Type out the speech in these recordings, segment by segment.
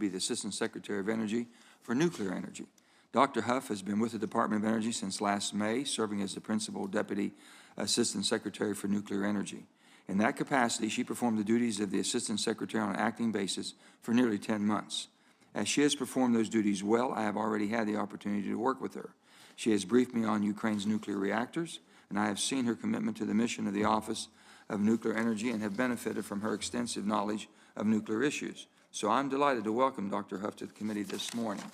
be the Assistant Secretary of Energy for Nuclear Energy. Dr. Huff has been with the Department of Energy since last May, serving as the Principal Deputy Assistant Secretary for Nuclear Energy. In that capacity, she performed the duties of the Assistant Secretary on an acting basis for nearly 10 months. As she has performed those duties well, I have already had the opportunity to work with her. She has briefed me on Ukraine's nuclear reactors, and I have seen her commitment to the mission of the Office of Nuclear Energy and have benefited from her extensive knowledge of nuclear issues. So I'm delighted to welcome Dr. Huff to the committee this morning.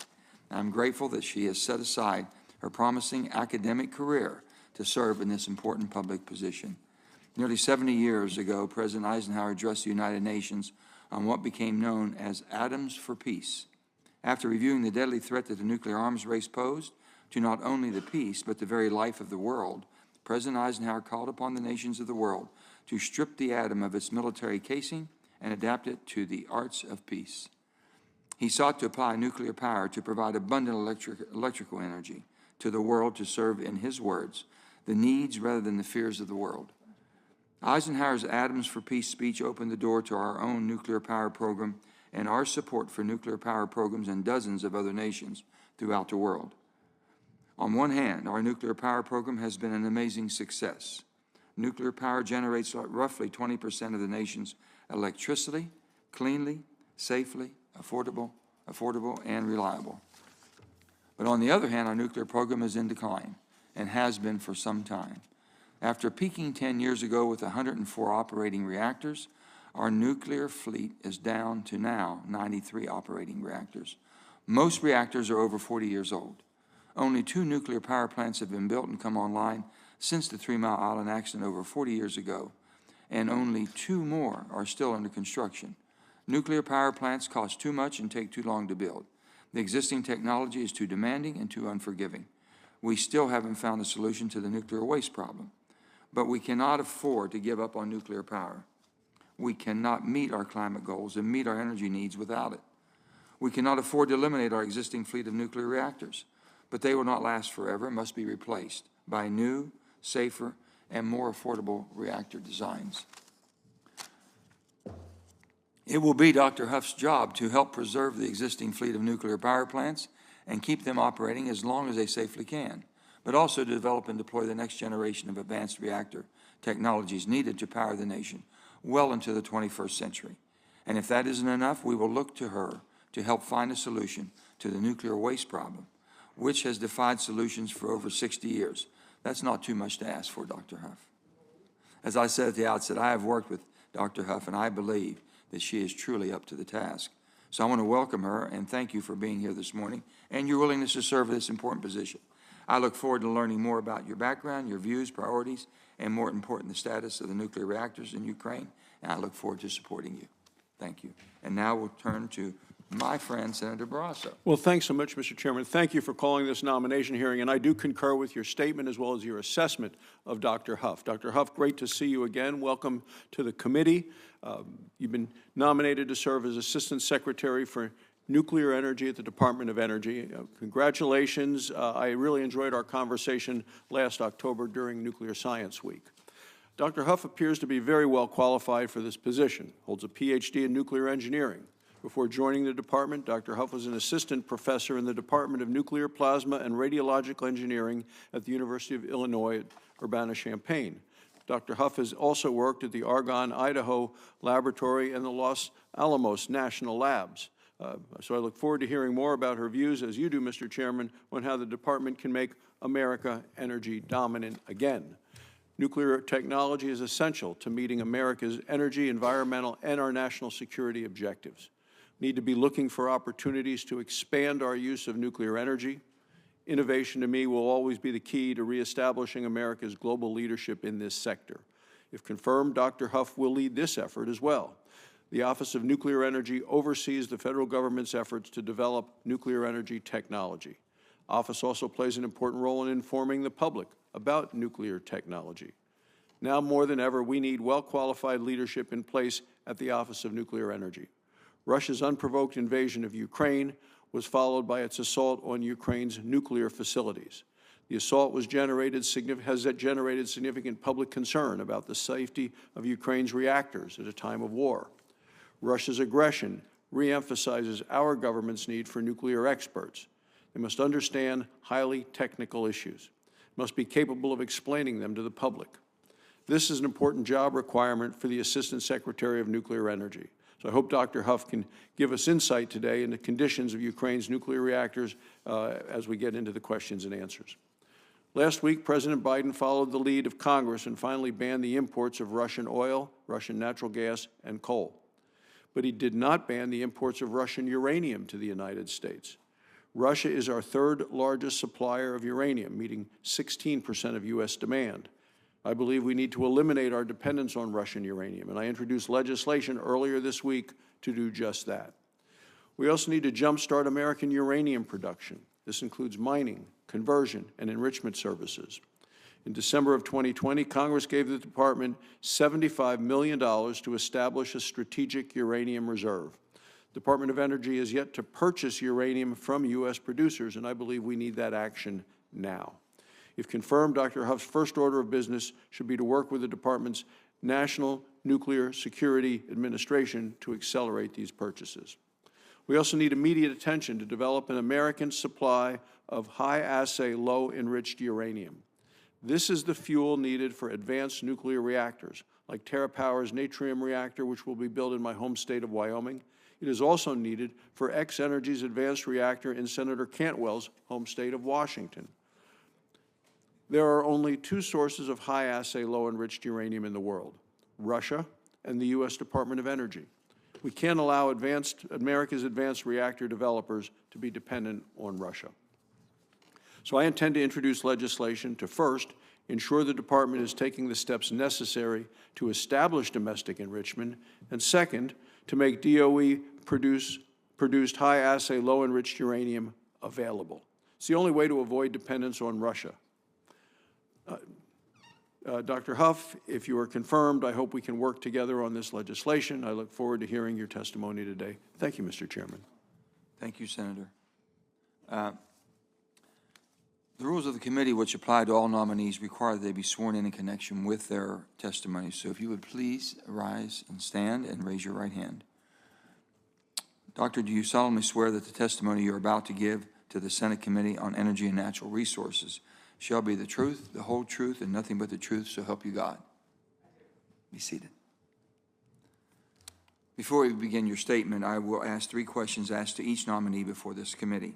I'm grateful that she has set aside her promising academic career to serve in this important public position. Nearly 70 years ago, President Eisenhower addressed the United Nations on what became known as Atoms for Peace. After reviewing the deadly threat that the nuclear arms race posed to not only the peace, but the very life of the world, President Eisenhower called upon the nations of the world to strip the atom of its military casing and adapt it to the arts of peace. He sought to apply nuclear power to provide abundant electrical energy to the world to serve, in his words, the needs rather than the fears of the world. Eisenhower's Atoms for Peace speech opened the door to our own nuclear power program and our support for nuclear power programs in dozens of other nations throughout the world. On one hand, our nuclear power program has been an amazing success. Nuclear power generates roughly 20% of the nation's electricity, cleanly, safely, affordable, and reliable. But on the other hand, our nuclear program is in decline and has been for some time. After peaking 10 years ago with 104 operating reactors, our nuclear fleet is down to now 93 operating reactors. Most reactors are over 40 years old. Only 2 nuclear power plants have been built and come online since the 3 Mile Island accident over 40 years ago, and only 2 more are still under construction. Nuclear power plants cost too much and take too long to build. The existing technology is too demanding and too unforgiving. We still haven't found a solution to the nuclear waste problem, but we cannot afford to give up on nuclear power. We cannot meet our climate goals and meet our energy needs without it. We cannot afford to eliminate our existing fleet of nuclear reactors, but they will not last forever and must be replaced by new, safer, and more affordable reactor designs. It will be Dr. Huff's job to help preserve the existing fleet of nuclear power plants and keep them operating as long as they safely can, but also to develop and deploy the next generation of advanced reactor technologies needed to power the nation well into the 21st century. And if that isn't enough, we will look to her to help find a solution to the nuclear waste problem, which has defied solutions for over 60 years. That's not too much to ask for, Dr. Huff. As I said at the outset, I have worked with Dr. Huff, and I believe that she is truly up to the task. So I want to welcome her and thank you for being here this morning and your willingness to serve this important position. I look forward to learning more about your background, your views, priorities, and more important, the status of the nuclear reactors in Ukraine, and I look forward to supporting you. Thank you. And now we'll turn to my friend, Senator Barrasso. Well, thanks so much, Mr. Chairman. Thank you for calling this nomination hearing, and I do concur with your statement as well as your assessment of Dr. Huff. Dr. Huff, great to see you again. Welcome to the committee. You've been nominated to serve as Assistant Secretary for Nuclear Energy at the Department of Energy. Congratulations. I really enjoyed our conversation last October during Nuclear Science Week. Dr. Huff appears to be very well qualified for this position, holds a PhD in nuclear engineering. Before joining the department, Dr. Huff was an assistant professor in the Department of Nuclear Plasma and Radiological Engineering at the University of Illinois at Urbana-Champaign. Dr. Huff has also worked at the Argonne, Idaho Laboratory and the Los Alamos National Labs. So I look forward to hearing more about her views, as you do, Mr. Chairman, on how the department can make America energy dominant again. Nuclear technology is essential to meeting America's energy, environmental, and our national security objectives. We need to be looking for opportunities to expand our use of nuclear energy. Innovation, to me, will always be the key to reestablishing America's global leadership in this sector. If confirmed, Dr. Huff will lead this effort as well. The Office of Nuclear Energy oversees the federal government's efforts to develop nuclear energy technology. Office also plays an important role in informing the public about nuclear technology. Now more than ever, we need well-qualified leadership in place at the Office of Nuclear Energy. Russia's unprovoked invasion of Ukraine was followed by its assault on Ukraine's nuclear facilities. The assault has generated significant public concern about the safety of Ukraine's reactors at a time of war. Russia's aggression reemphasizes our government's need for nuclear experts. They must understand highly technical issues, must be capable of explaining them to the public. This is an important job requirement for the Assistant Secretary of Nuclear Energy. So I hope Dr. Huff can give us insight today into conditions of Ukraine's nuclear reactors as we get into the questions and answers. Last week, President Biden followed the lead of Congress and finally banned the imports of Russian oil, Russian natural gas, and coal. But he did not ban the imports of Russian uranium to the United States. Russia is our third largest supplier of uranium, meeting 16% of U.S. demand. I believe we need to eliminate our dependence on Russian uranium, and I introduced legislation earlier this week to do just that. We also need to jumpstart American uranium production. This includes mining, conversion, and enrichment services. In December of 2020, Congress gave the Department $75 million to establish a strategic uranium reserve. The Department of Energy is yet to purchase uranium from U.S. producers, and I believe we need that action now. If confirmed, Dr. Huff's first order of business should be to work with the Department's National Nuclear Security Administration to accelerate these purchases. We also need immediate attention to develop an American supply of high-assay, low-enriched uranium. This is the fuel needed for advanced nuclear reactors, like TerraPower's Natrium reactor, which will be built in my home state of Wyoming. It is also needed for X-Energy's advanced reactor in Senator Cantwell's home state of Washington. There are only two sources of high-assay, low-enriched uranium in the world, Russia and the U.S. Department of Energy. We can't allow America's advanced reactor developers to be dependent on Russia. So I intend to introduce legislation to first ensure the Department is taking the steps necessary to establish domestic enrichment, and second, to make DOE produced high-assay, low-enriched uranium available. It's the only way to avoid dependence on Russia. Dr. Huff, if you are confirmed, I hope we can work together on this legislation. I look forward to hearing your testimony today. Thank you, Mr. Chairman. Thank you, Senator. The rules of the committee, which apply to all nominees, require that they be sworn in connection with their testimony. So if you would please rise and stand and raise your right hand. Doctor, do you solemnly swear that the testimony you are about to give to the Senate Committee on Energy and Natural Resources shall be the truth, the whole truth, and nothing but the truth, so help you God? Be seated. Before we begin your statement, I will ask 3 questions asked to each nominee before this committee.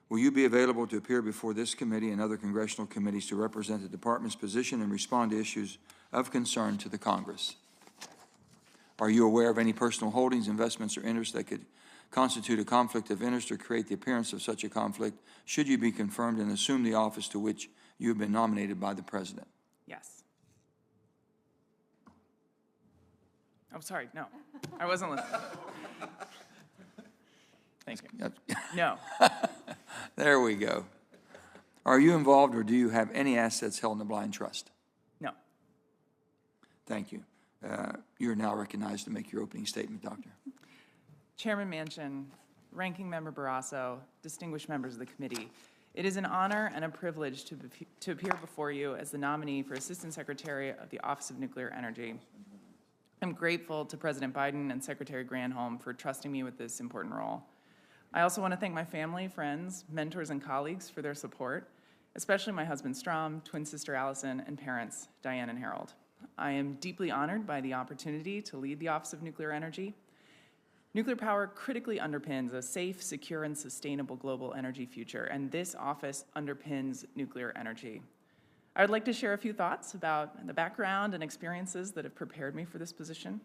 Will you be available to appear before this committee and other congressional committees to represent the Department's position and respond to issues of concern to the Congress? Are you aware of any personal holdings, investments, or interests that could constitute a conflict of interest or create the appearance of such a conflict should you be confirmed and assume the office to which you have been nominated by the President? Yes. Oh, sorry, no. I wasn't listening. Thank you. No. There we go. Are you involved or do you have any assets held in a blind trust? No. Thank you. You're now recognized to make your opening statement, Doctor. Chairman Manchin, Ranking Member Barrasso, distinguished members of the committee, it is an honor and a privilege to appear before you as the nominee for Assistant Secretary of the Office of Nuclear Energy. I'm grateful to President Biden and Secretary Granholm for trusting me with this important role. I also want to thank my family, friends, mentors, and colleagues for their support, especially my husband Strom, twin sister Allison, and parents Diane and Harold. I am deeply honored by the opportunity to lead the Office of Nuclear Energy. Nuclear power critically underpins a safe, secure, and sustainable global energy future, and this office underpins nuclear energy. I would like to share a few thoughts about the background and experiences that have prepared me for this position.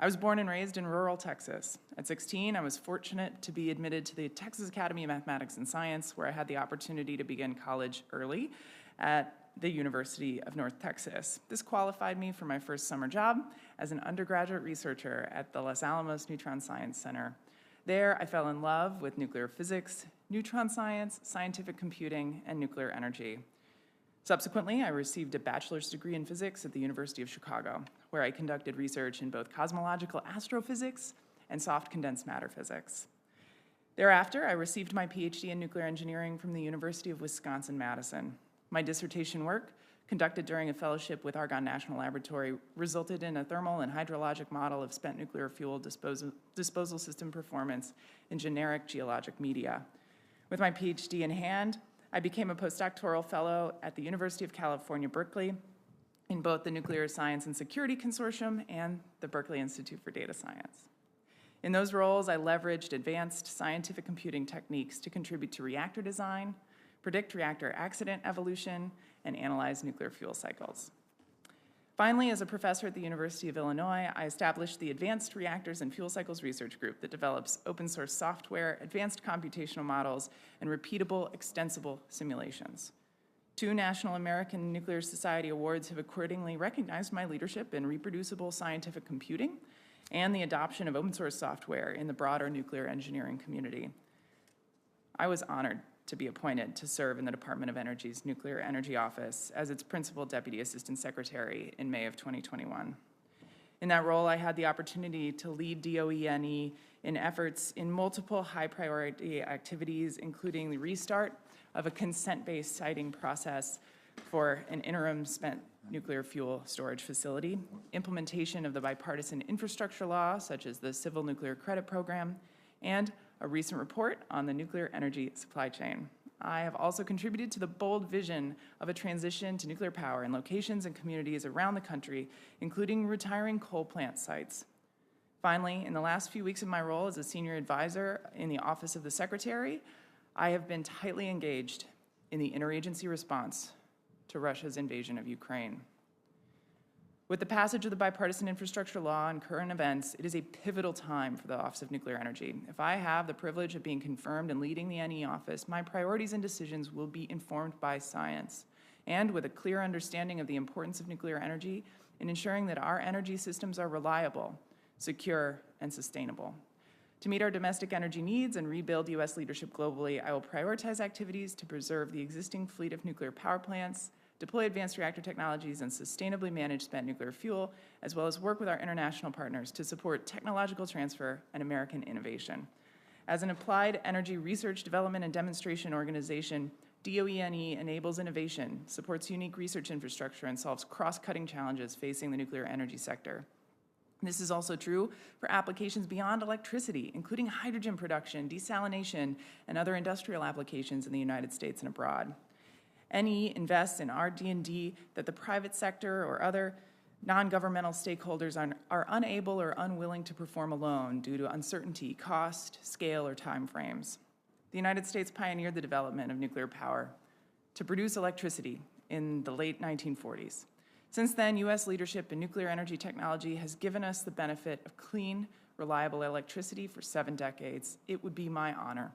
I was born and raised in rural Texas. At 16, I was fortunate to be admitted to the Texas Academy of Mathematics and Science, where I had the opportunity to begin college early at the University of North Texas. This qualified me for my first summer job as an undergraduate researcher at the Los Alamos Neutron Science Center. There, I fell in love with nuclear physics, neutron science, scientific computing, and nuclear energy. Subsequently, I received a bachelor's degree in physics at the University of Chicago, where I conducted research in both cosmological astrophysics and soft condensed matter physics. Thereafter, I received my PhD in nuclear engineering from the University of Wisconsin-Madison. My dissertation work conducted during a fellowship with Argonne National Laboratory, resulted in a thermal and hydrologic model of spent nuclear fuel disposal system performance in generic geologic media. With my PhD in hand, I became a postdoctoral fellow at the University of California, Berkeley, in both the Nuclear Science and Security Consortium and the Berkeley Institute for Data Science. In those roles, I leveraged advanced scientific computing techniques to contribute to reactor design, predict reactor accident evolution, and analyze nuclear fuel cycles. Finally, as a professor at the University of Illinois, I established the Advanced Reactors and Fuel Cycles Research Group that develops open source software, advanced computational models, and repeatable, extensible simulations. 2 National American Nuclear Society Awards have accordingly recognized my leadership in reproducible scientific computing and the adoption of open source software in the broader nuclear engineering community. I was honored to be appointed to serve in the Department of Energy's Nuclear Energy Office as its Principal Deputy Assistant Secretary in May of 2021. In that role, I had the opportunity to lead DOE-NE in efforts in multiple high-priority activities, including the restart of a consent-based siting process for an interim spent nuclear fuel storage facility, implementation of the bipartisan infrastructure law, such as the Civil Nuclear Credit Program, and a recent report on the nuclear energy supply chain. I have also contributed to the bold vision of a transition to nuclear power in locations and communities around the country, including retiring coal plant sites. Finally, in the last few weeks of my role as a senior advisor in the Office of the Secretary, I have been tightly engaged in the interagency response to Russia's invasion of Ukraine. With the passage of the bipartisan infrastructure law and current events, it is a pivotal time for the Office of Nuclear Energy. If I have the privilege of being confirmed and leading the NE office, my priorities and decisions will be informed by science and with a clear understanding of the importance of nuclear energy in ensuring that our energy systems are reliable, secure, and sustainable. To meet our domestic energy needs and rebuild U.S. leadership globally, I will prioritize activities to preserve the existing fleet of nuclear power plants, deploy advanced reactor technologies, and sustainably manage spent nuclear fuel, as well as work with our international partners to support technological transfer and American innovation. As an applied energy research, development, and demonstration organization, DOE-NE enables innovation, supports unique research infrastructure, and solves cross-cutting challenges facing the nuclear energy sector. This is also true for applications beyond electricity, including hydrogen production, desalination, and other industrial applications in the United States and abroad. NE invests in R&D that the private sector or other non-governmental stakeholders are unable or unwilling to perform alone due to uncertainty, cost, scale, or time frames. The United States pioneered the development of nuclear power to produce electricity in the late 1940s. Since then, U.S. leadership in nuclear energy technology has given us the benefit of clean, reliable electricity for 7 decades. It would be my honor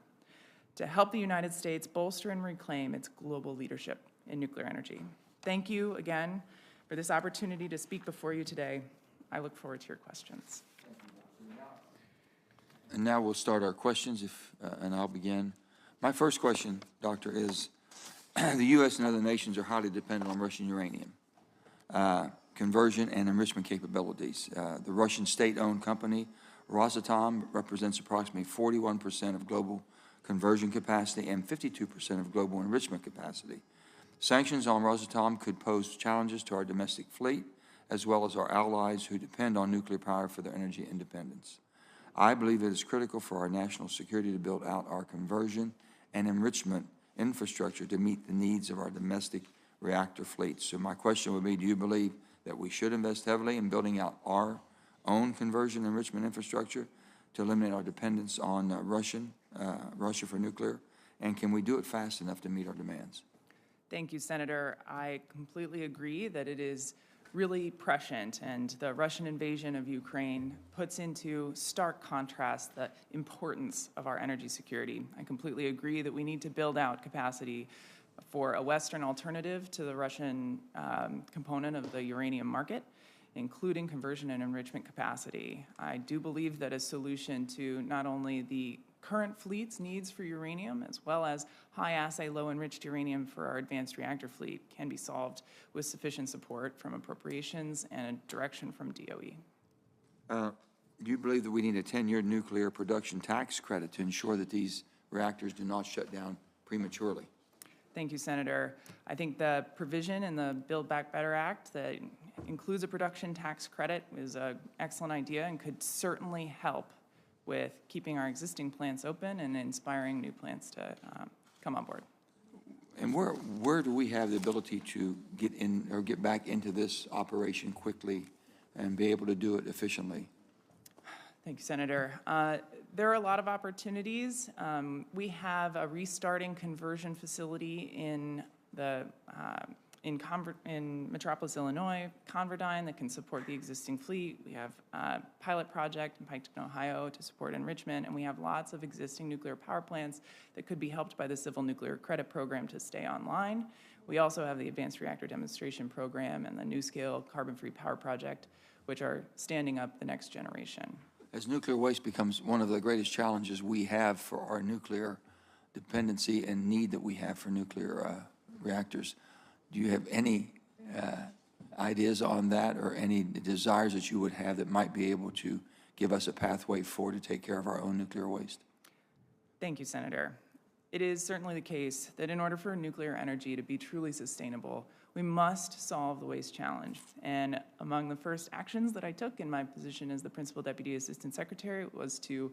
to help the United States bolster and reclaim its global leadership in nuclear energy. Thank you again for this opportunity to speak before you today. I look forward to your questions. And now we'll start our questions, and I'll begin. My first question, Doctor, is the U.S. and other nations are highly dependent on Russian uranium conversion and enrichment capabilities. The Russian state-owned company, Rosatom, represents approximately 41% of global conversion capacity and 52% of global enrichment capacity. Sanctions on Rosatom could pose challenges to our domestic fleet, as well as our allies who depend on nuclear power for their energy independence. I believe it is critical for our national security to build out our conversion and enrichment infrastructure to meet the needs of our domestic reactor fleet. So my question would be, do you believe that we should invest heavily in building out our own conversion and enrichment infrastructure to eliminate our dependence on Russia for nuclear? And can we do it fast enough to meet our demands? Thank you, Senator. I completely agree that it is really prescient, and the Russian invasion of Ukraine puts into stark contrast the importance of our energy security. I completely agree that we need to build out capacity for a Western alternative to the Russian component of the uranium market, including conversion and enrichment capacity. I do believe that a solution to not only the current fleet's needs for uranium, as well as high-assay, low-enriched uranium for our advanced reactor fleet, can be solved with sufficient support from appropriations and direction from DOE. Do you believe that we need a 10-year nuclear production tax credit to ensure that these reactors do not shut down prematurely? Thank you, Senator. I think the provision in the Build Back Better Act that includes a production tax credit is an excellent idea and could certainly help with keeping our existing plants open and inspiring new plants to come on board. And where do we have the ability to get in or get back into this operation quickly and be able to do it efficiently? Thank you, Senator. There are a lot of opportunities. We have a restarting conversion facility in Metropolis, Illinois, Converdyne, that can support the existing fleet. We have a pilot project in Piketon, Ohio to support enrichment, and we have lots of existing nuclear power plants that could be helped by the Civil Nuclear Credit Program to stay online. We also have the Advanced Reactor Demonstration Program and the NuScale Carbon-Free Power Project, which are standing up the next generation. As nuclear waste becomes one of the greatest challenges we have for our nuclear dependency and need that we have for nuclear reactors, do you have any ideas on that or any desires that you would have that might be able to give us a pathway forward to take care of our own nuclear waste? Thank you, Senator. It is certainly the case that in order for nuclear energy to be truly sustainable, we must solve the waste challenge. And among the first actions that I took in my position as the Principal Deputy Assistant Secretary was to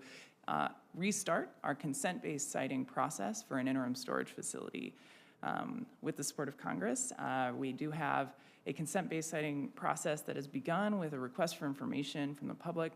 restart our consent-based siting process for an interim storage facility. With the support of Congress, we do have a consent-based siting process that has begun with a request for information from the public.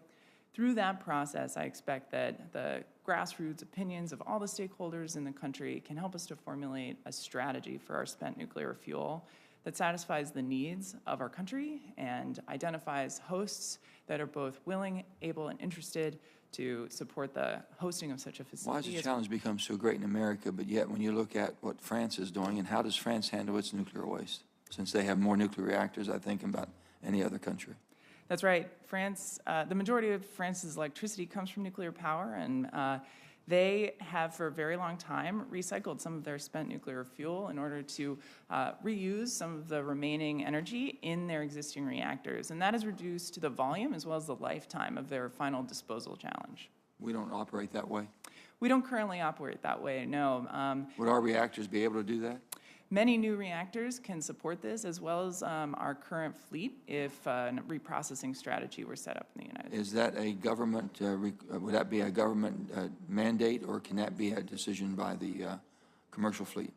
Through that process, I expect that the grassroots opinions of all the stakeholders in the country can help us to formulate a strategy for our spent nuclear fuel that satisfies the needs of our country and identifies hosts that are both willing, able, and interested to support the hosting of such a facility. Why has the challenge become so great in America, but yet when you look at what France is doing, and how does France handle its nuclear waste? Since they have more nuclear reactors, I think, about any other country. That's right. France, the majority of France's electricity comes from nuclear power, and they have for a very long time recycled some of their spent nuclear fuel in order to reuse some of the remaining energy in their existing reactors. And that has reduced the volume as well as the lifetime of their final disposal challenge. We don't operate that way? We don't currently operate that way, no. Would our reactors be able to do that? Many new reactors can support this, as well as our current fleet, if a reprocessing strategy were set up in the United States. Is that a government, would that be a government mandate, or can that be a decision by the commercial fleet?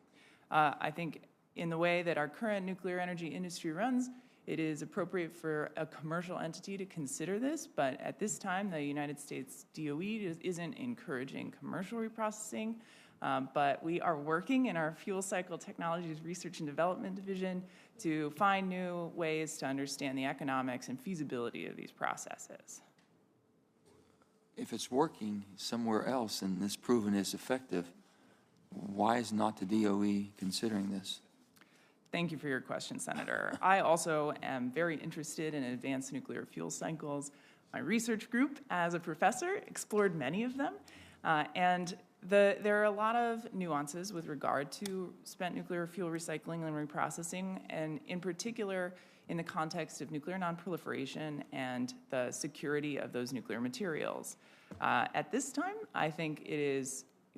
I think in the way that our current nuclear energy industry runs, it is appropriate for a commercial entity to consider this, but at this time, the United States DOE isn't encouraging commercial reprocessing. But we are working in our Fuel Cycle Technologies Research and Development Division to find new ways to understand the economics and feasibility of these processes. If it's working somewhere else and it's proven it's effective, why is not the DOE considering this? Thank you for your question, Senator. I also am very interested in advanced nuclear fuel cycles. My research group, as a professor, explored many of them, and there are a lot of nuances with regard to spent nuclear fuel recycling and reprocessing, and in particular in the context of nuclear nonproliferation and the security of those nuclear materials. At this time, I think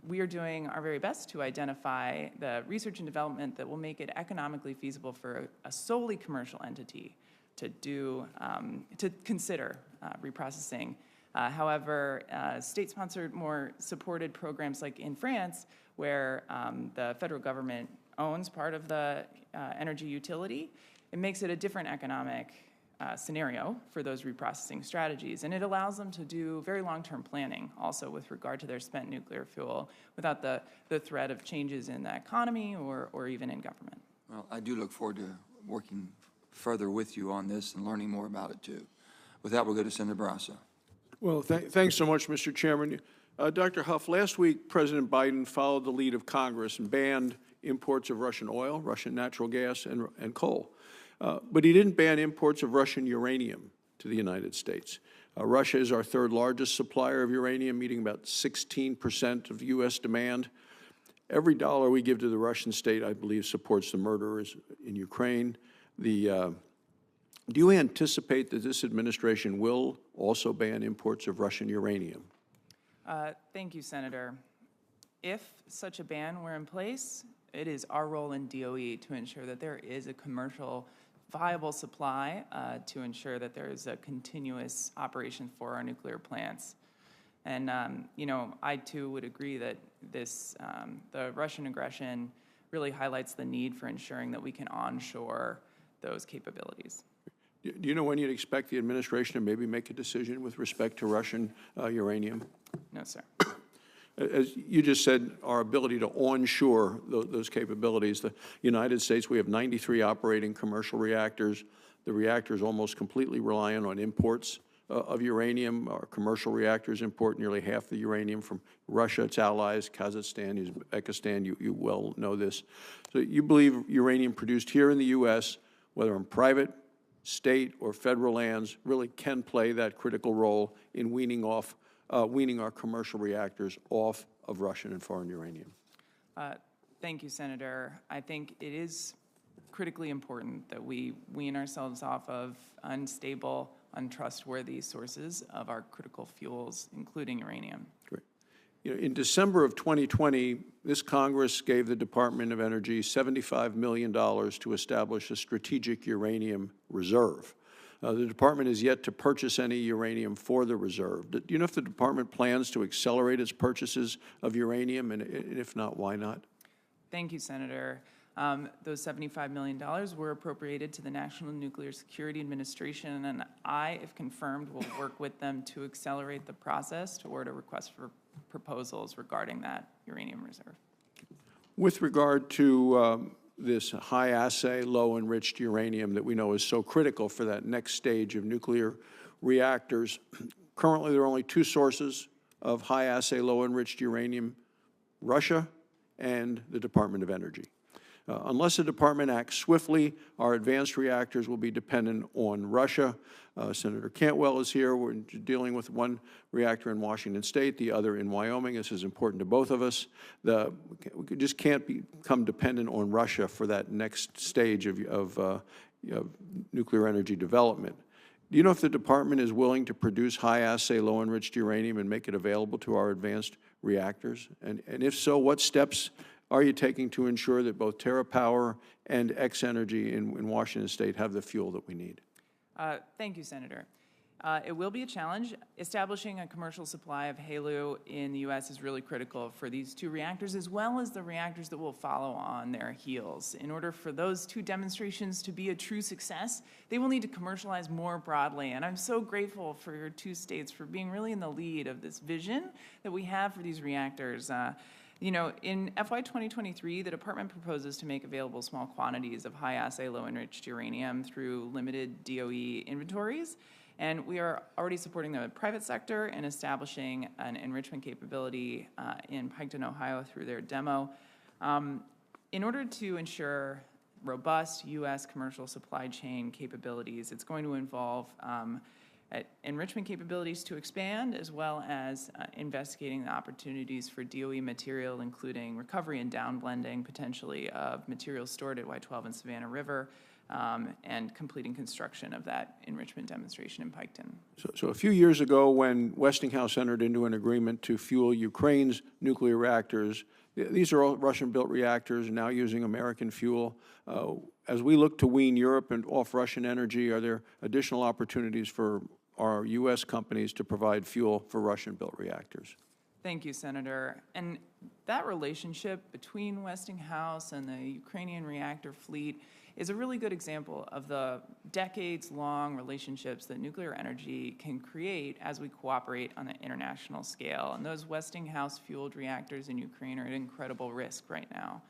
we are doing our very best to identify the research and development that will make it economically feasible for a solely commercial entity to consider reprocessing. However, state-sponsored, more supported programs like in France, where the federal government owns part of the energy utility, it makes it a different economic scenario for those reprocessing strategies. And it allows them to do very long-term planning also with regard to their spent nuclear fuel without the threat of changes in the economy or even in government. Well, I do look forward to working further with you on this and learning more about it, too. With that, we'll go to Senator Barrasso. Well, thanks so much, Mr. Chairman. Dr. Huff, last week, President Biden followed the lead of Congress and banned imports of Russian oil, Russian natural gas, and coal. But he didn't ban imports of Russian uranium to the United States. Russia is our third largest supplier of uranium, meeting about 16% of U.S. demand. Every dollar we give to the Russian state, I believe, supports the murderers in Ukraine. Do you anticipate that this administration will also ban imports of Russian uranium? Thank you, Senator. If such a ban were in place, it is our role in DOE to ensure that there is a commercial viable supply to ensure that there is a continuous operation for our nuclear plants. And, you know, I too would agree that this, the Russian aggression really highlights the need for ensuring that we can onshore those capabilities. Do you know when you'd expect the administration to maybe make a decision with respect to Russian uranium? No, sir. As you just said, our ability to onshore those capabilities. The United States, we have 93 operating commercial reactors. The reactors almost completely reliant on imports of uranium. Our commercial reactors import nearly half the uranium from Russia, its allies, Kazakhstan, Uzbekistan. You well know this. So you believe uranium produced here in the U.S., whether on private, state, or federal lands, really can play that critical role in weaning our commercial reactors off of Russian and foreign uranium. Thank you, Senator. I think it is critically important that we wean ourselves off of unstable, untrustworthy sources of our critical fuels, including uranium. Great. You know, in December of 2020, this Congress gave the Department of Energy $75 million to establish a strategic uranium reserve. The department is yet to purchase any uranium for the reserve. Do you know if the department plans to accelerate its purchases of uranium, and if not, why not? Thank you, Senator. Those $75 million were appropriated to the National Nuclear Security Administration, and I, if confirmed, will work with them to accelerate the process toward a request for proposals regarding that uranium reserve. With regard to this high-assay, low-enriched uranium that we know is so critical for that next stage of nuclear reactors, currently there are only two sources of high-assay, low-enriched uranium: Russia and the Department of Energy. Unless the department acts swiftly, our advanced reactors will be dependent on Russia. Senator Cantwell is here. We're dealing with one reactor in Washington State, the other in Wyoming. This is important to both of us. We just can't become dependent on Russia for that next stage of nuclear energy development. Do you know if the department is willing to produce high-assay, low-enriched uranium and make it available to our advanced reactors? And if so, what steps are you taking to ensure that both TerraPower and X-Energy in Washington State have the fuel that we need? Thank you, Senator. It will be a challenge. Establishing a commercial supply of HALEU in the U.S. is really critical for these two reactors, as well as the reactors that will follow on their heels. In order for those two demonstrations to be a true success, they will need to commercialize more broadly. And I'm so grateful for your two states for being really in the lead of this vision that we have for these reactors. You know, in FY 2023, the department proposes to make available small quantities of high-assay, low-enriched uranium through limited DOE inventories. And we are already supporting the private sector in establishing an enrichment capability in Piketon, Ohio through their demo. In order to ensure robust U.S. commercial supply chain capabilities, it's going to involve enrichment capabilities to expand, as well as investigating the opportunities for DOE material, including recovery and downblending, potentially, of materials stored at Y-12 and Savannah River, and completing construction of that enrichment demonstration in Piketon. So a few years ago, when Westinghouse entered into an agreement to fuel Ukraine's nuclear reactors, these are all Russian-built reactors now using American fuel. As we look to wean Europe and off Russian energy, are there additional opportunities for our U.S. companies to provide fuel for Russian-built reactors? Thank you, Senator. And that relationship between Westinghouse and the Ukrainian reactor fleet is a really good example of the decades-long relationships that nuclear energy can create as we cooperate on an international scale. And those Westinghouse-fueled reactors in Ukraine are at incredible risk right now.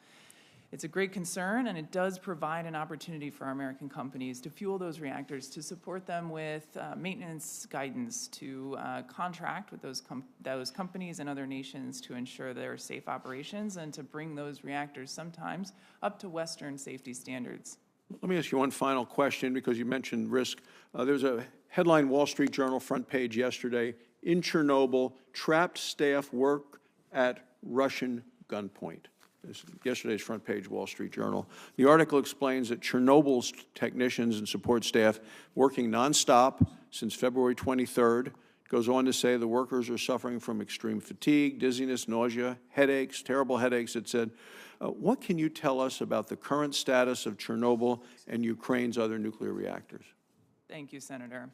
It's a great concern, and it does provide an opportunity for our American companies to fuel those reactors, to support them with maintenance guidance, to contract with those companies and other nations to ensure their safe operations, and to bring those reactors sometimes up to Western safety standards. Let me ask you one final question, because you mentioned risk. There's a headline Wall Street Journal front page yesterday: in Chernobyl, trapped staff work at Russian gunpoint. This is yesterday's front page Wall Street Journal. The article explains that Chernobyl's technicians and support staff, working nonstop since February 23rd, Goes on to say the workers are suffering from extreme fatigue, dizziness, nausea, headaches, terrible headaches, it said. What can you tell us about the current status of Chernobyl and Ukraine's other nuclear reactors? Thank you, Senator.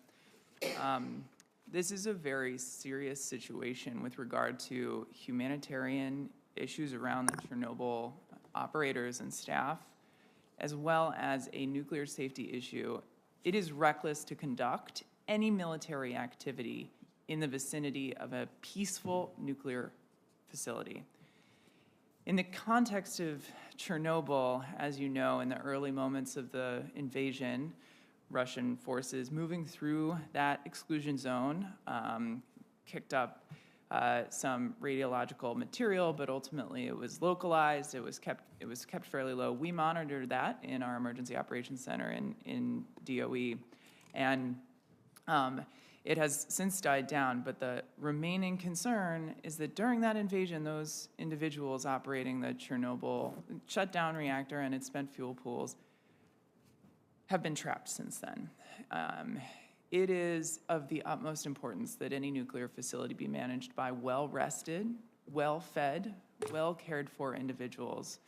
This is a very serious situation with regard to humanitarian issues around the Chernobyl operators and staff, as well as a nuclear safety issue. It is reckless to conduct any military activity in the vicinity of a peaceful nuclear facility. In the context of Chernobyl, as you know, in the early moments of the invasion, Russian forces moving through that exclusion zone kicked up some radiological material, but ultimately it was localized. It was kept fairly low. We monitored that in our Emergency Operations Center in DOE, and it has since died down, but the remaining concern is that during that invasion, those individuals operating the Chernobyl shut-down reactor and its spent fuel pools have been trapped since then. It is of the utmost importance that any nuclear facility be managed by well-rested, well-fed, well-cared-for individuals.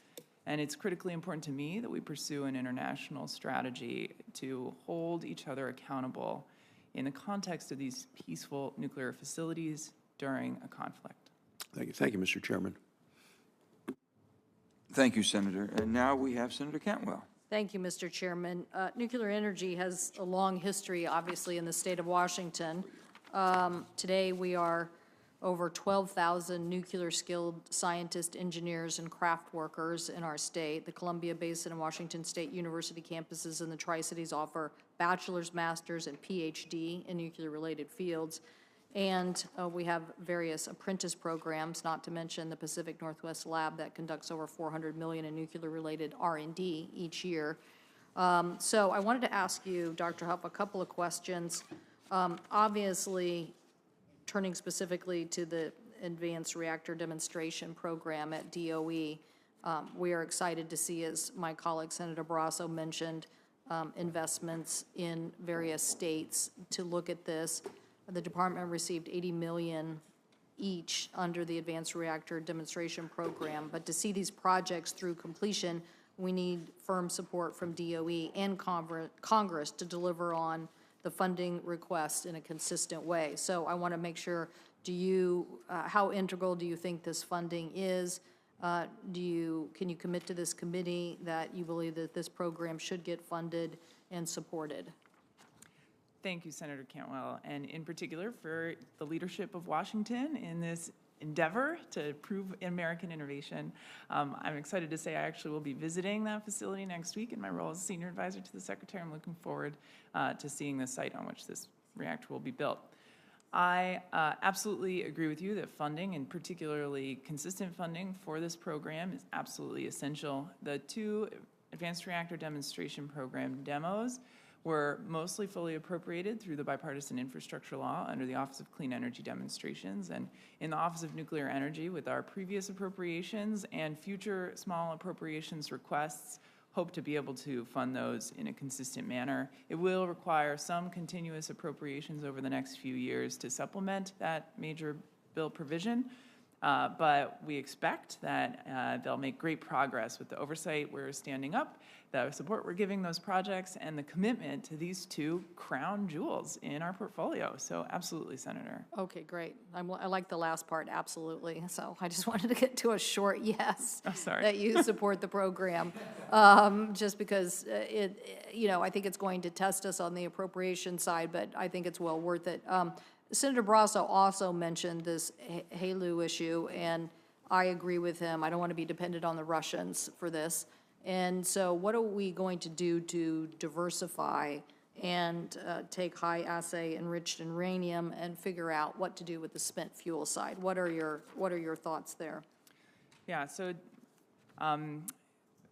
And it's critically important to me that we pursue an international strategy to hold each other accountable in the context of these peaceful nuclear facilities during a conflict. Thank you. Thank you, Mr. Chairman. Thank you, Senator. And now we have Senator Cantwell. Thank you, Mr. Chairman. Nuclear energy has a long history, obviously, in the state of Washington. Today, we are over 12,000 nuclear-skilled scientists, engineers, and craft workers in our state. The Columbia Basin and Washington State University campuses in the Tri-Cities offer bachelor's, master's, and PhD in nuclear-related fields. And we have various apprentice programs, not to mention the Pacific Northwest Lab that conducts over $400 million in nuclear-related R&D each year. So I wanted to ask you, Dr. Huff, a couple of questions. Obviously, turning specifically to the Advanced Reactor Demonstration Program at DOE, we are excited to see, as my colleague Senator Barrasso mentioned, investments in various states to look at this. The department received $80 million each under the Advanced Reactor Demonstration Program, but to see these projects through completion, we need firm support from DOE and Congress to deliver on the funding request in a consistent way. So I want to make sure, how integral do you think this funding is? Can you commit to this committee that you believe that this program should get funded and supported? Thank you, Senator Cantwell, and in particular for the leadership of Washington in this endeavor to prove American innovation. I'm excited to say I actually will be visiting that facility next week in my role as Senior Advisor to the Secretary. I'm looking forward to seeing the site on which this reactor will be built. I absolutely agree with you that funding, and particularly consistent funding for this program, is absolutely essential. The two Advanced Reactor Demonstration Program demos were mostly fully appropriated through the Bipartisan Infrastructure Law under the Office of Clean Energy Demonstrations, and in the Office of Nuclear Energy with our previous appropriations and future small appropriations requests, hope to be able to fund those in a consistent manner. It will require some continuous appropriations over the next few years to supplement that major bill provision, but we expect that they'll make great progress with the oversight we're standing up, the support we're giving those projects, and the commitment to these two crown jewels in our portfolio. So absolutely, Senator. Okay, great. I like the last part, absolutely. So I just wanted to get to a short yes. Oh, sorry. That you support the program, just because I think it's going to test us on the appropriation side, but I think it's well worth it. Senator Barrasso also mentioned this HALEU issue, and I agree with him. I don't want to be dependent on the Russians for this. And so what are we going to do to diversify and take high-assay enriched uranium and figure out what to do with the spent fuel side? What are your thoughts there? Yeah, so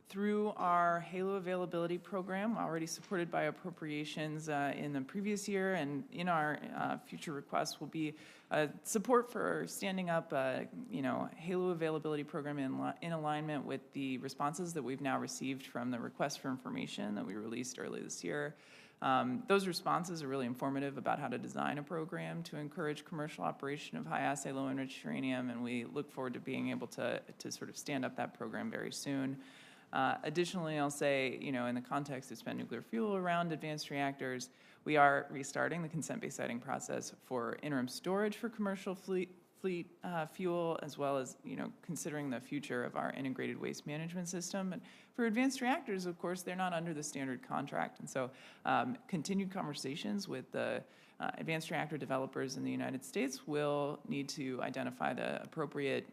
through our HALEU availability program, already supported by appropriations in the previous year, and in our future requests will be support for standing up HALEU availability program in alignment with the responses that we've now received from the request for information that we released early this year. Those responses are really informative about how to design a program to encourage commercial operation of high-assay, low-enriched uranium, and we look forward to being able to sort of stand up that program very soon. Additionally, I'll say, in the context of spent nuclear fuel around advanced reactors, we are restarting the consent-based siting process for interim storage for commercial fleet fuel, as well as, considering the future of our integrated waste management system. And for advanced reactors, of course, they're not under the standard contract. And so continued conversations with the advanced reactor developers in the United States will need to identify the appropriate,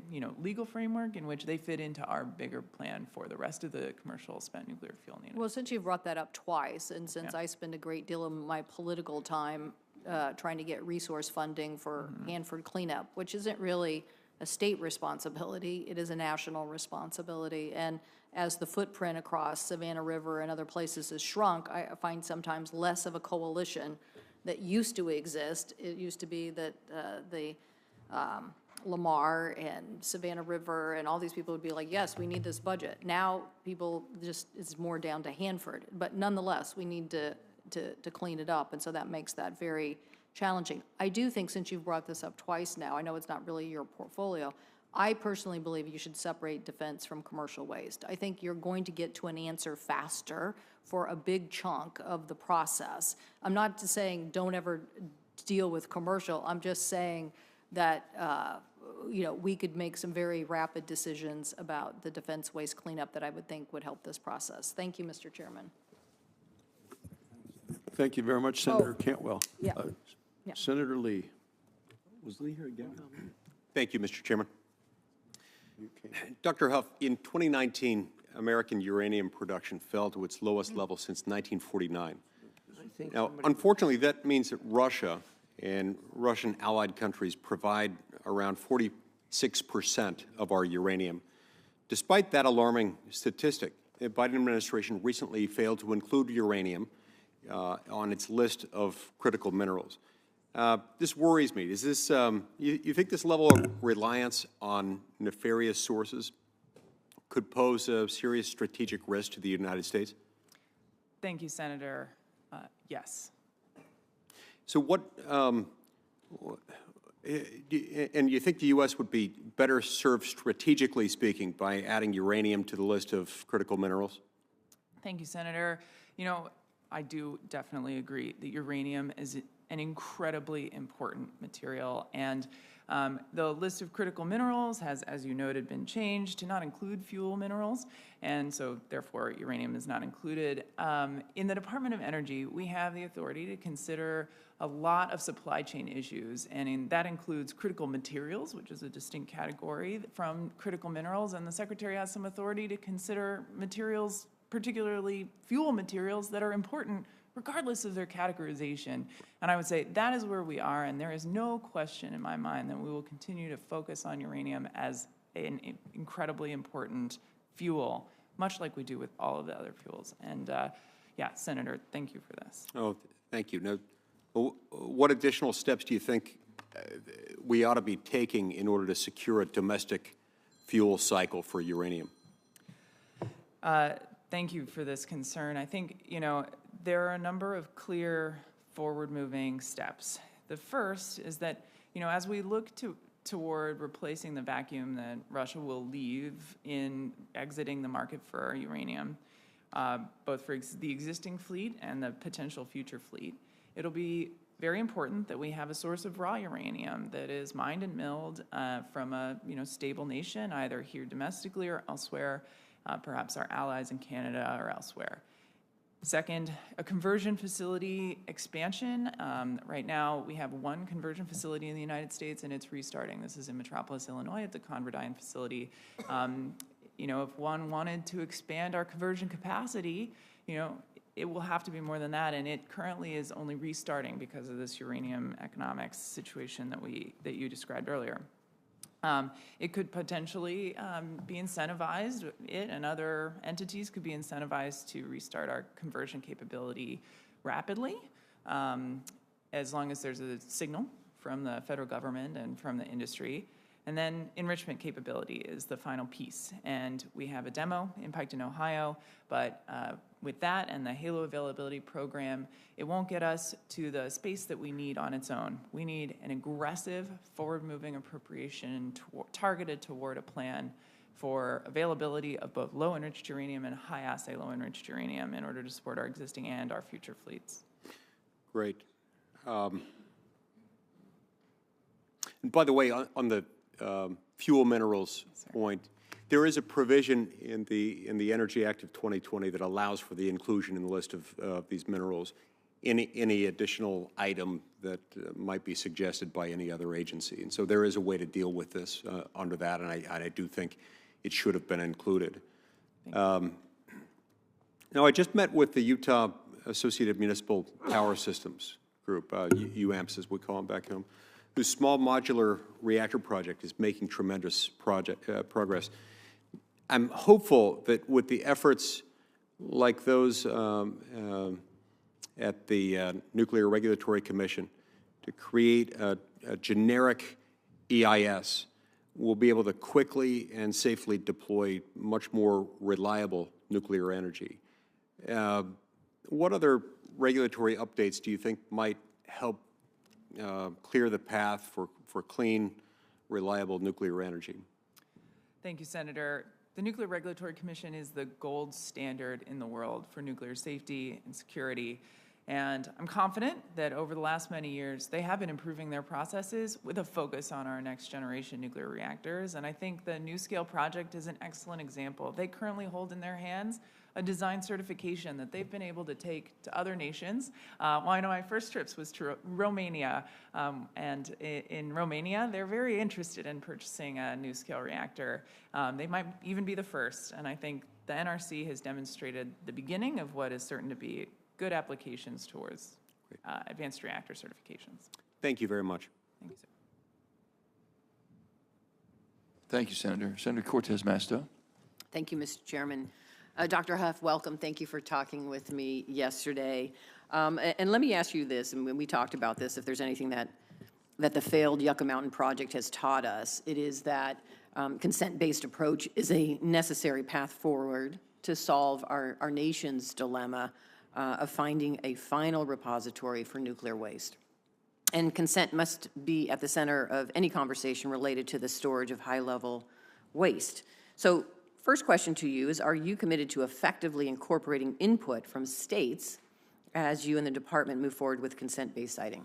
legal framework in which they fit into our bigger plan for the rest of the commercial spent nuclear fuel needed. Well, since you've brought that up twice, and since I spend a great deal of my political time trying to get resource funding for Hanford cleanup, which isn't really a state responsibility, it is a national responsibility. And as the footprint across Savannah River and other places has shrunk, I find sometimes less of a coalition that used to exist. It used to be that the Lamar and Savannah River and all these people would be like, yes, we need this budget. Now people it's more down to Hanford. But nonetheless, we need to clean it up, and so that makes that very challenging. I do think, since you've brought this up twice now, I know it's not really your portfolio, I personally believe you should separate defense from commercial waste. I think you're going to get to an answer faster for a big chunk of the process. I'm not saying don't ever deal with commercial. I'm just saying that we could make some very rapid decisions about the defense waste cleanup that I would think would help this process. Thank you, Mr. Chairman. Thank you very much, Senator Cantwell. Yeah. Senator Lee. Was Lee here again? Thank you, Mr. Chairman. Dr. Huff, in 2019, American uranium production fell to its lowest level since 1949. Now, unfortunately, that means that Russia and Russian allied countries provide around 46% of our uranium. Despite that alarming statistic, the Biden administration recently failed to include uranium on its list of critical minerals. This worries me. Is this, you think this level of reliance on nefarious sources could pose a serious strategic risk to the United States? Thank you, Senator. Yes. So what, and you think the U.S. would be better served strategically speaking by adding uranium to the list of critical minerals? Thank you, Senator. I do definitely agree that uranium is an incredibly important material, and the list of critical minerals has, as you noted, been changed to not include fuel minerals, and so therefore uranium is not included. In the Department of Energy, we have the authority to consider a lot of supply chain issues, and that includes critical materials, which is a distinct category from critical minerals, and the Secretary has some authority to consider materials, particularly fuel materials, that are important regardless of their categorization. And I would say that is where we are, and there is no question in my mind that we will continue to focus on uranium as an incredibly important fuel, much like we do with all of the other fuels. And yeah, Senator, thank you for this. Oh, thank you. Now, what additional steps do you think we ought to be taking in order to secure a domestic fuel cycle for uranium? Thank you for this concern. I think, there are a number of clear forward-moving steps. The first is that, as we look toward replacing the vacuum that Russia will leave in exiting the market for our uranium, both for the existing fleet and the potential future fleet, it'll be very important that we have a source of raw uranium that is mined and milled from a stable nation, either here domestically or elsewhere, perhaps our allies in Canada or elsewhere. Second, a conversion facility expansion. Right now, we have one conversion facility in the United States, and it's restarting. This is in Metropolis, Illinois, at the Converdyne facility. If one wanted to expand our conversion capacity, it will have to be more than that, and it currently is only restarting because of this uranium economics situation that you described earlier. It could potentially be incentivized, it and other entities could be incentivized to restart our conversion capability rapidly, as long as there's a signal from the federal government and from the industry. And then enrichment capability is the final piece. And we have a demo in Piketon, Ohio, but with that and the HALO availability program, it won't get us to the space that we need on its own. We need an aggressive, forward-moving appropriation targeted toward a plan for availability of both low-enriched uranium and high-assay low-enriched uranium in order to support our existing and our future fleets. Great. And by the way, on the fuel minerals point, there is a provision in the Energy Act of 2020 that allows for the inclusion in the list of these minerals, any additional item that might be suggested by any other agency. And so there is a way to deal with this under that, and I do think it should have been included. Now, I just met with the Utah Associated Municipal Power Systems Group, UAMPS as we call them back home, whose small modular reactor project is making tremendous progress. I'm hopeful that with the efforts like those at the Nuclear Regulatory Commission to create a generic EIS, we'll be able to quickly and safely deploy much more reliable nuclear energy. What other regulatory updates do you think might help clear the path for clean, reliable nuclear energy? Thank you, Senator. The Nuclear Regulatory Commission is the gold standard in the world for nuclear safety and security. And I'm confident that over the last many years, they have been improving their processes with a focus on our next generation nuclear reactors. And I think the NuScale project is an excellent example. They currently hold in their hands a design certification that they've been able to take to other nations. Well, I know my first trips was to Romania, and in Romania, they're very interested in purchasing a NuScale reactor. They might even be the first, and I think the NRC has demonstrated the beginning of what is certain to be good applications towards advanced reactor certifications. Thank you very much. Thank you, sir. Thank you, Senator. Senator Cortez Masto. Thank you, Mr. Chairman. Dr. Huff, welcome. Thank you for talking with me yesterday. And let me ask you this, and when we talked about this, if there's anything that the failed Yucca Mountain project has taught us, it is that consent-based approach is a necessary path forward to solve our nation's dilemma of finding a final repository for nuclear waste. And consent must be at the center of any conversation related to the storage of high-level waste. So, first question to you is, are you committed to effectively incorporating input from states as you and the department move forward with consent-based siting?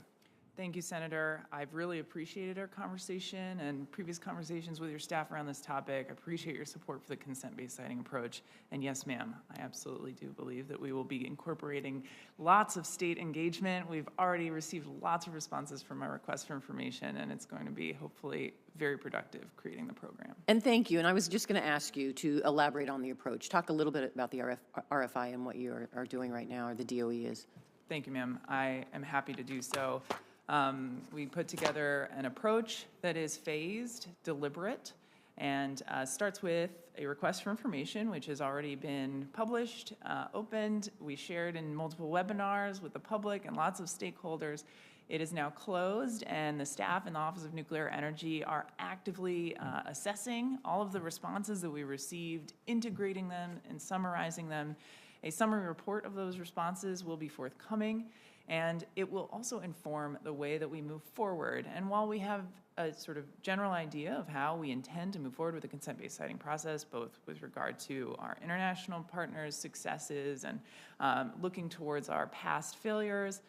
Thank you, Senator. I've really appreciated our conversation and previous conversations with your staff around this topic. I appreciate your support for the consent-based siting approach. And yes, ma'am, I absolutely do believe that we will be incorporating lots of state engagement. We've already received lots of responses from our request for information, and it's going to be hopefully very productive creating the program. And thank you. And I was just going to ask you to elaborate on the approach. Talk a little bit about the RFI and what you are doing right now, or the DOE is. Thank you, ma'am. I am happy to do so. We put together an approach that is phased, deliberate, and starts with a request for information, which has already been published, opened. We shared in multiple webinars with the public and lots of stakeholders. It is now closed, and the staff in the Office of Nuclear Energy are actively assessing all of the responses that we received, integrating them and summarizing them. A summary report of those responses will be forthcoming, and it will also inform the way that we move forward. And while we have a sort of general idea of how we intend to move forward with the consent-based siting process, both with regard to our international partners' successes and looking towards our past failures,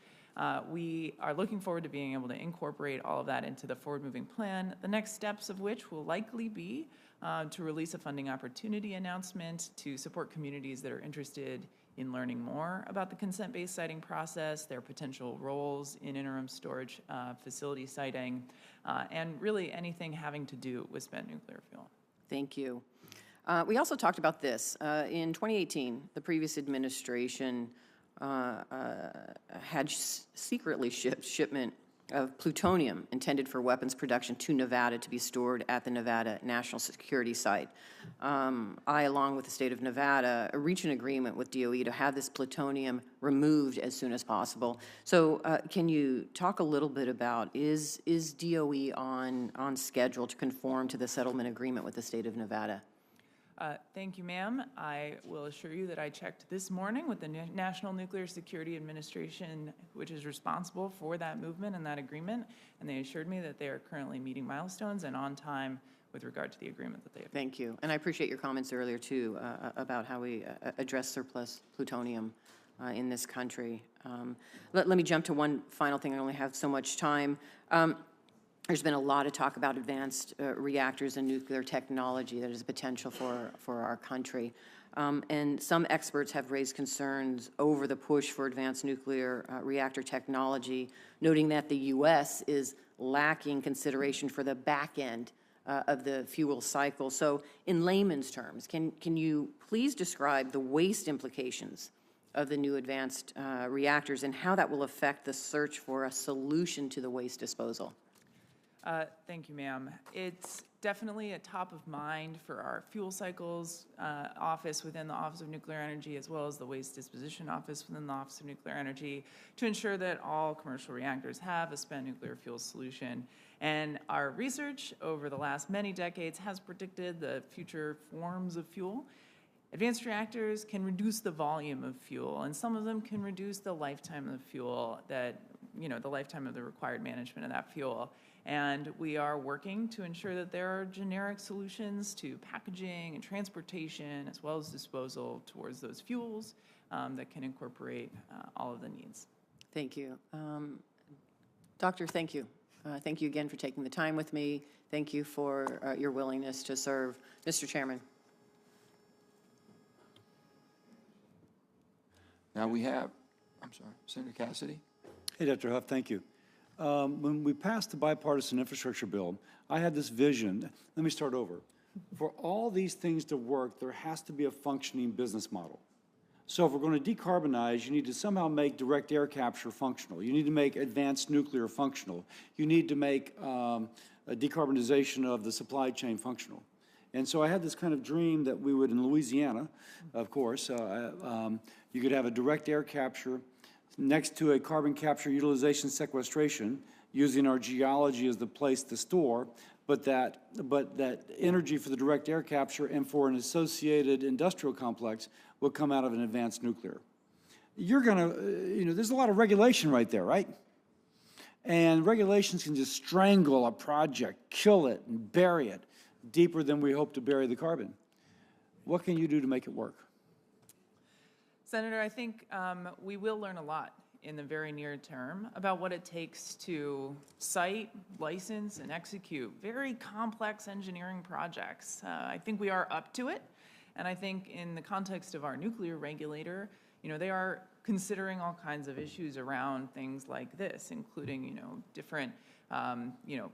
we are looking forward to being able to incorporate all of that into the forward-moving plan, the next steps of which will likely be to release a funding opportunity announcement to support communities that are interested in learning more about the consent-based siting process, their potential roles in interim storage facility siting, and really anything having to do with spent nuclear fuel. Thank you. We also talked about this. In 2018, the previous administration had secretly shipped shipment of plutonium intended for weapons production to Nevada to be stored at the Nevada National Security Site. I, along with the state of Nevada, reached an agreement with DOE to have this plutonium removed as soon as possible. So can you talk a little bit about, is DOE on schedule to conform to the settlement agreement with the state of Nevada? Thank you, ma'am. I will assure you that I checked this morning with the National Nuclear Security Administration, which is responsible for that movement and that agreement, and they assured me that they are currently meeting milestones and on time with regard to the agreement that they have. Thank you. And I appreciate your comments earlier, too, about how we address surplus plutonium in this country. Let me jump to one final thing. I only have so much time. There's been a lot of talk about advanced reactors and nuclear technology that is a potential for our country. And some experts have raised concerns over the push for advanced nuclear reactor technology, noting that the U.S. is lacking consideration for the back end of the fuel cycle. So in layman's terms, can you please describe the waste implications of the new advanced reactors and how that will affect the search for a solution to the waste disposal? Thank you, ma'am. It's definitely a top of mind for our fuel cycles office within the Office of Nuclear Energy, as well as the Waste Disposition Office within the Office of Nuclear Energy, to ensure that all commercial reactors have a spent nuclear fuel solution. And our research over the last many decades has predicted the future forms of fuel. Advanced reactors can reduce the volume of fuel, and some of them can reduce the lifetime of fuel the lifetime of the required management of that fuel. And we are working to ensure that there are generic solutions to packaging and transportation, as well as disposal towards those fuels that can incorporate all of the needs. Thank you. Doctor, thank you. Thank you again for taking the time with me. Thank you for your willingness to serve. Mr. Chairman. Now we have, Senator Cassidy. Hey, Dr. Huff, thank you. When we passed the bipartisan infrastructure bill, I had this vision. Let me start over. For all these things to work, there has to be a functioning business model. So if we're going to decarbonize, you need to somehow make direct air capture functional. You need to make advanced nuclear functional. You need to make a decarbonization of the supply chain functional. And so I had this kind of dream that we would, in Louisiana, of course, you could have a direct air capture next to a carbon capture utilization sequestration, using our geology as the place to store, but that energy for the direct air capture and for an associated industrial complex will come out of an advanced nuclear. You're gonna, there's a lot of regulation right there, right? And regulations can just strangle a project, kill it, and bury it deeper than we hope to bury the carbon. What can you do to make it work? Senator, I think we will learn a lot in the very near term about what it takes to site, license, and execute very complex engineering projects. I think we are up to it, and I think in the context of our nuclear regulator, they are considering all kinds of issues around things like this, including, different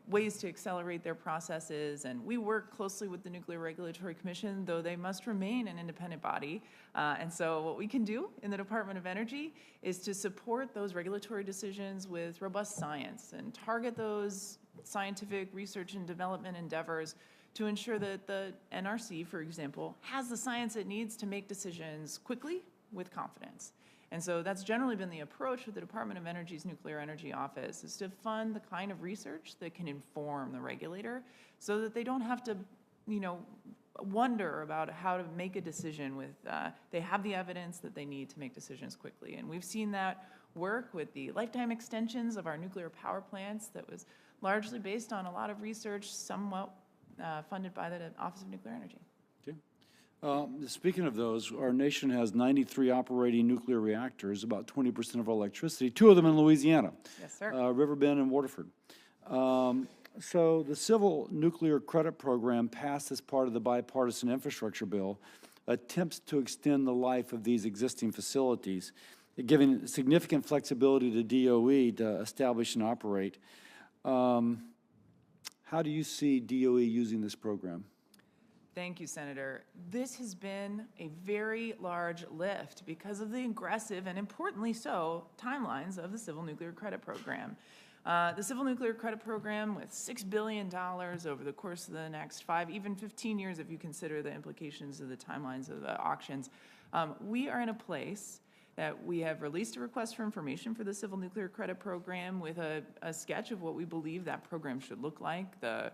ways to accelerate their processes. And we work closely with the Nuclear Regulatory Commission, though they must remain an independent body. And so what we can do in the Department of Energy is to support those regulatory decisions with robust science and target those scientific research and development endeavors to ensure that the NRC, for example, has the science it needs to make decisions quickly with confidence. And so that's generally been the approach with the Department of Energy's Nuclear Energy Office, is to fund the kind of research that can inform the regulator so that they don't have to, wonder about how to make a decision with, they have the evidence that they need to make decisions quickly. And we've seen that work with the lifetime extensions of our nuclear power plants that was largely based on a lot of research, somewhat funded by the Office of Nuclear Energy. Speaking of those, our nation has 93 operating nuclear reactors, about 20% of our electricity, 2 of them in Louisiana. Yes, sir. Riverbend and Waterford. So the Civil Nuclear Credit Program, passed as part of the bipartisan infrastructure bill, attempts to extend the life of these existing facilities, giving significant flexibility to DOE to establish and operate. How do you see DOE using this program? Thank you, Senator. This has been a very large lift because of the aggressive and, importantly so, timelines of the Civil Nuclear Credit Program. The Civil Nuclear Credit Program with $6 billion over the course of the next 5, even 15 years if you consider the implications of the timelines of the auctions. We are in a place that we have released a request for information for the Civil Nuclear Credit Program with a sketch of what we believe that program should look like, the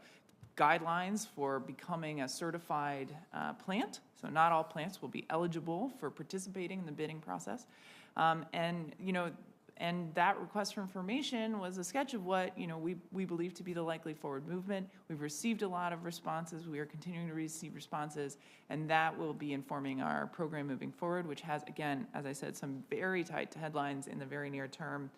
guidelines for becoming a certified plant. So not all plants will be eligible for participating in the bidding process. And that request for information was a sketch of what we believe to be the likely forward movement. We've received a lot of responses. We are continuing to receive responses, and that will be informing our program moving forward, which has, again, as I said, some very tight headlines in the very near term.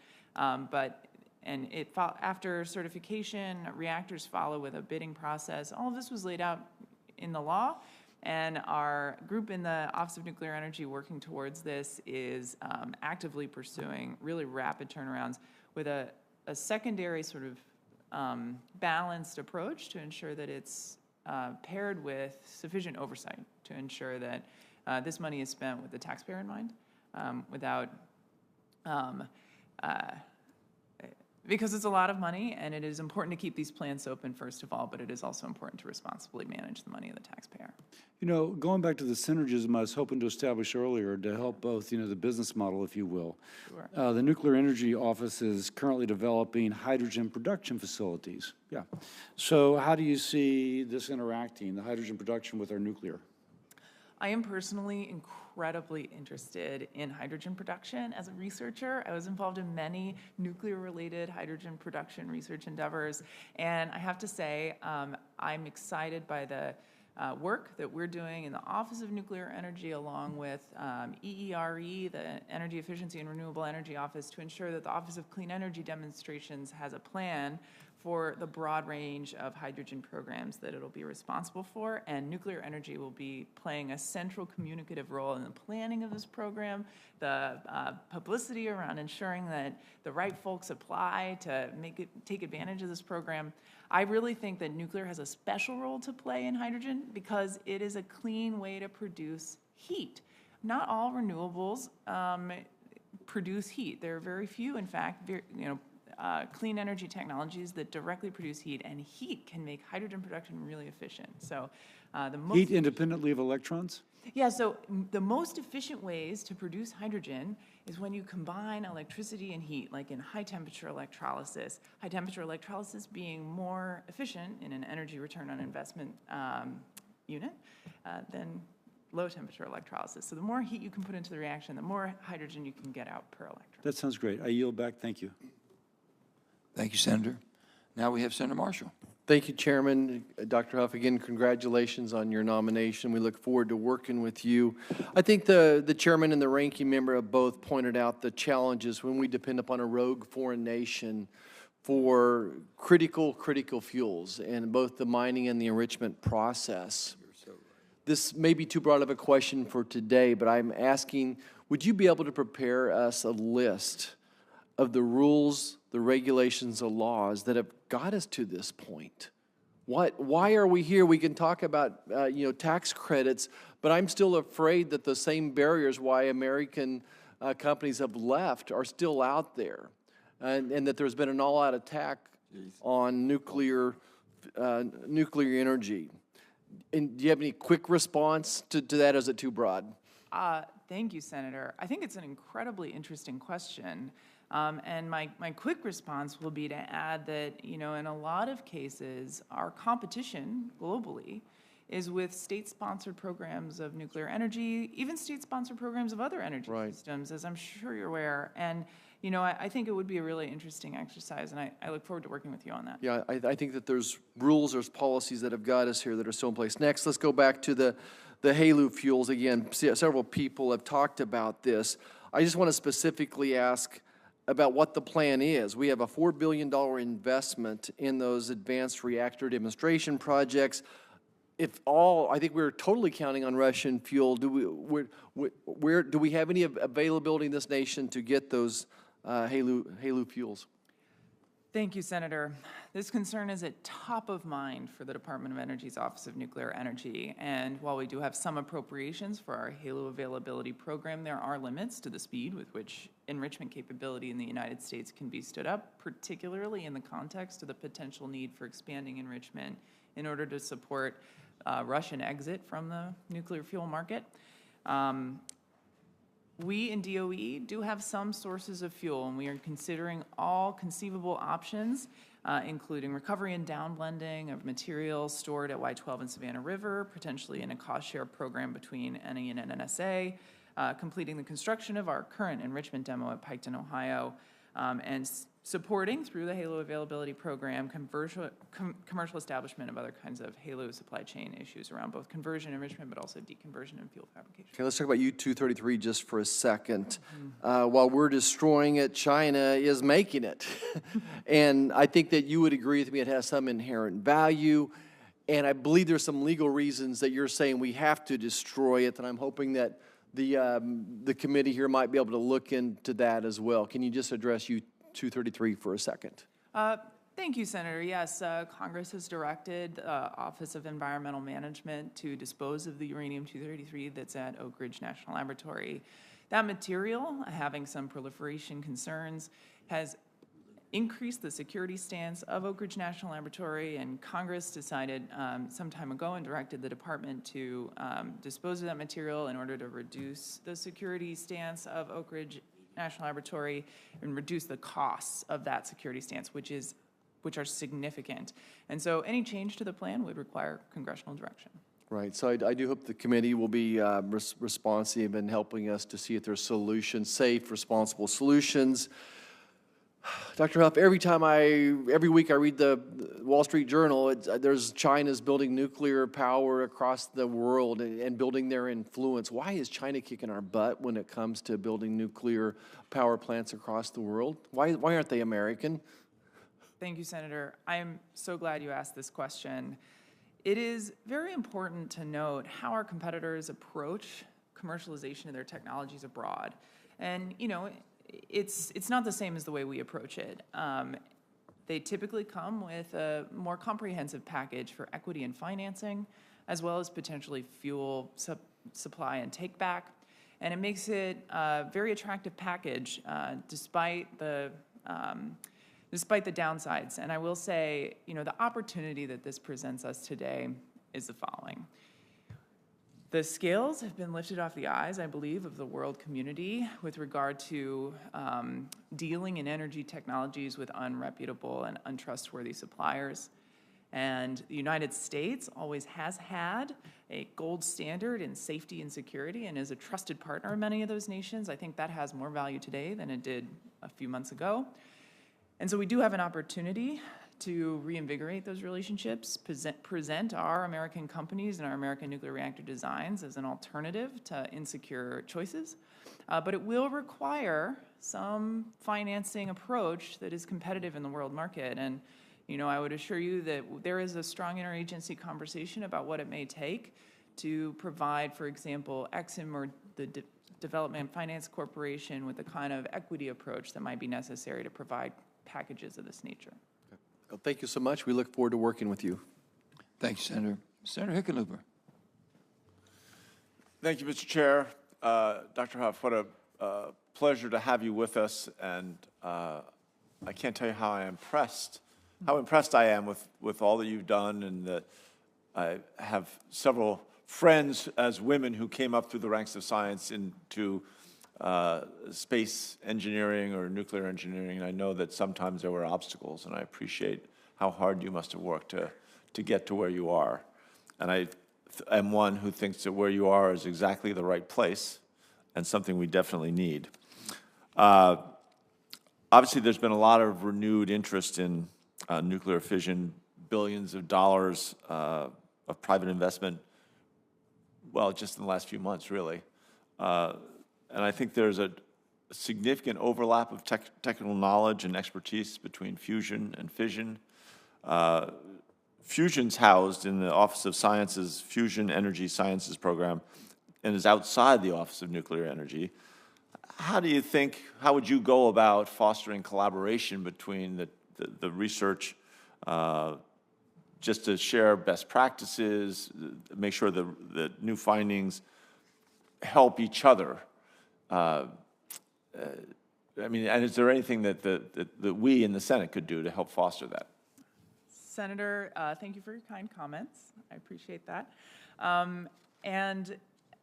After certification, reactors follow with a bidding process. All of this was laid out in the law. And our group in the Office of Nuclear Energy working towards this is actively pursuing really rapid turnarounds with a secondary sort of balanced approach to ensure that it's paired with sufficient oversight to ensure that this money is spent with the taxpayer in mind because it's a lot of money, and it is important to keep these plants open, first of all, but it is also important to responsibly manage the money of the taxpayer. Going back to the synergism I was hoping to establish earlier to help both, the business model, if you will. Sure. The Nuclear Energy Office is currently developing hydrogen production facilities. Yeah. So how do you see this interacting, the hydrogen production with our nuclear? I am personally incredibly interested in hydrogen production. As a researcher, I was involved in many nuclear-related hydrogen production research endeavors, and I have to say, I'm excited by the work that we're doing in the Office of Nuclear Energy along with EERE, the Energy Efficiency and Renewable Energy Office, to ensure that the Office of Clean Energy Demonstrations has a plan for the broad range of hydrogen programs that it'll be responsible for, and nuclear energy will be playing a central communicative role in the planning of this program, the publicity around ensuring that the right folks apply to take advantage of this program. I really think that nuclear has a special role to play in hydrogen because it is a clean way to produce heat. Not all renewables produce heat. There are very few, in fact, clean energy technologies that directly produce heat, and heat can make hydrogen production really efficient. So Heat independently of electrons? Yeah, so the most efficient ways to produce hydrogen is when you combine electricity and heat, like in high-temperature electrolysis. High-temperature electrolysis being more efficient in an energy return on investment unit than low-temperature electrolysis. So the more heat you can put into the reaction, the more hydrogen you can get out per electron. That sounds great. I yield back. Thank you. Thank you, Senator. Now we have Senator Marshall. Thank you, Chairman. Dr. Huff, again, congratulations on your nomination. We look forward to working with you. I think the chairman and the ranking member have both pointed out the challenges when we depend upon a rogue foreign nation for critical fuels in both the mining and the enrichment process. This may be too broad of a question for today, but I'm asking, would you be able to prepare us a list of the rules, the regulations, the laws that have got us to this point? Why are we here? We can talk about tax credits, but I'm still afraid that the same barriers why American companies have left are still out there, and that there's been an all-out attack on nuclear energy. And do you have any quick response to that, or is it too broad? Thank you, Senator. I think it's an incredibly interesting question. And my quick response will be to add that, in a lot of cases, our competition globally is with state-sponsored programs of nuclear energy, even state-sponsored programs of other energy systems, as I'm sure you're aware. And, I think it would be a really interesting exercise, and I look forward to working with you on that. Yeah, I think that there's rules, there's policies that have got us here that are still in place. Next, let's go back to the HALEU fuels. Again, several people have talked about this. I just want to specifically ask about what the plan is. We have a $4 billion investment in those advanced reactor demonstration projects. I think we're totally counting on Russian fuel. Do we have any availability in this nation to get those HALEU fuels? Thank you, Senator. This concern is at top of mind for the Department of Energy's Office of Nuclear Energy. And while we do have some appropriations for our HALO availability program, there are limits to the speed with which enrichment capability in the United States can be stood up, particularly in the context of the potential need for expanding enrichment in order to support Russian exit from the nuclear fuel market. We in DOE do have some sources of fuel, and we are considering all conceivable options, including recovery and downblending of materials stored at Y-12 and Savannah River, potentially in a cost-share program between NE and NNSA, completing the construction of our current enrichment demo at Piketon, Ohio, and supporting through the HALO availability program commercial establishment of other kinds of HALO supply chain issues around both conversion enrichment, but also deconversion and fuel fabrication. Okay, let's talk about U-233 just for a second. While we're destroying it, China is making it. And I think that you would agree with me it has some inherent value. And I believe there's some legal reasons that you're saying we have to destroy it, and I'm hoping that the committee here might be able to look into that as well. Can you just address U-233 for a second? Thank you, Senator. Yes, Congress has directed the Office of Environmental Management to dispose of the uranium-233 that's at Oak Ridge National Laboratory. That material, having some proliferation concerns, has increased the security stance of Oak Ridge National Laboratory, and Congress decided some time ago and directed the department to dispose of that material in order to reduce the security stance of Oak Ridge National Laboratory and reduce the costs of that security stance, which are significant. And so any change to the plan would require congressional direction. Right, so I do hope the committee will be responsive in helping us to see if there's solutions, safe, responsible solutions. Dr. Huff, every week I read the Wall Street Journal, there's China's building nuclear power across the world and building their influence. Why is China kicking our butt when it comes to building nuclear power plants across the world? Why aren't they American? Thank you, Senator. I am so glad you asked this question. It is very important to note how our competitors approach commercialization of their technologies abroad. And, you know, it's not the same as the way we approach it. They typically come with a more comprehensive package for equity and financing, as well as potentially fuel supply and take back. And it makes it a very attractive package despite the downsides. And I will say, you know, the opportunity that this presents us today is the following. The scales have been lifted off the eyes, I believe, of the world community with regard to dealing in energy technologies with unreputable and untrustworthy suppliers. And the United States always has had a gold standard in safety and security and is a trusted partner of many of those nations. I think that has more value today than it did a few months ago. And so we do have an opportunity to reinvigorate those relationships, present our American companies and our American nuclear reactor designs as an alternative to insecure choices. But it will require some financing approach that is competitive in the world market. And, you know, I would assure you that there is a strong interagency conversation about what it may take to provide, for example, Exim or the Development Finance Corporation with the kind of equity approach that might be necessary to provide packages of this nature. Well, thank you so much. We look forward to working with you. Thank you, Senator. Senator Hickenlooper. Thank you, Mr. Chair. Dr. Huff, what a pleasure to have you with us, and I can't tell you how impressed I am with all that you've done, and that I have several friends as women who came up through the ranks of science into space engineering or nuclear engineering, and I know that sometimes there were obstacles, and I appreciate how hard you must have worked to get to where you are. And I am one who thinks that where you are is exactly the right place and something we definitely need. Obviously, there's been a lot of renewed interest in nuclear fission, billions of dollars of private investment, well, just in the last few months, really. And I think there's a significant overlap of technical knowledge and expertise between fusion and fission. Fusion's housed in the Office of Science's Fusion Energy Sciences program and is outside the Office of Nuclear Energy. How would you go about fostering collaboration between the research, just to share best practices, make sure the new findings help each other. I mean, and is there anything that we in the Senate could do to help foster that? Senator, thank you for your kind comments. I appreciate that. And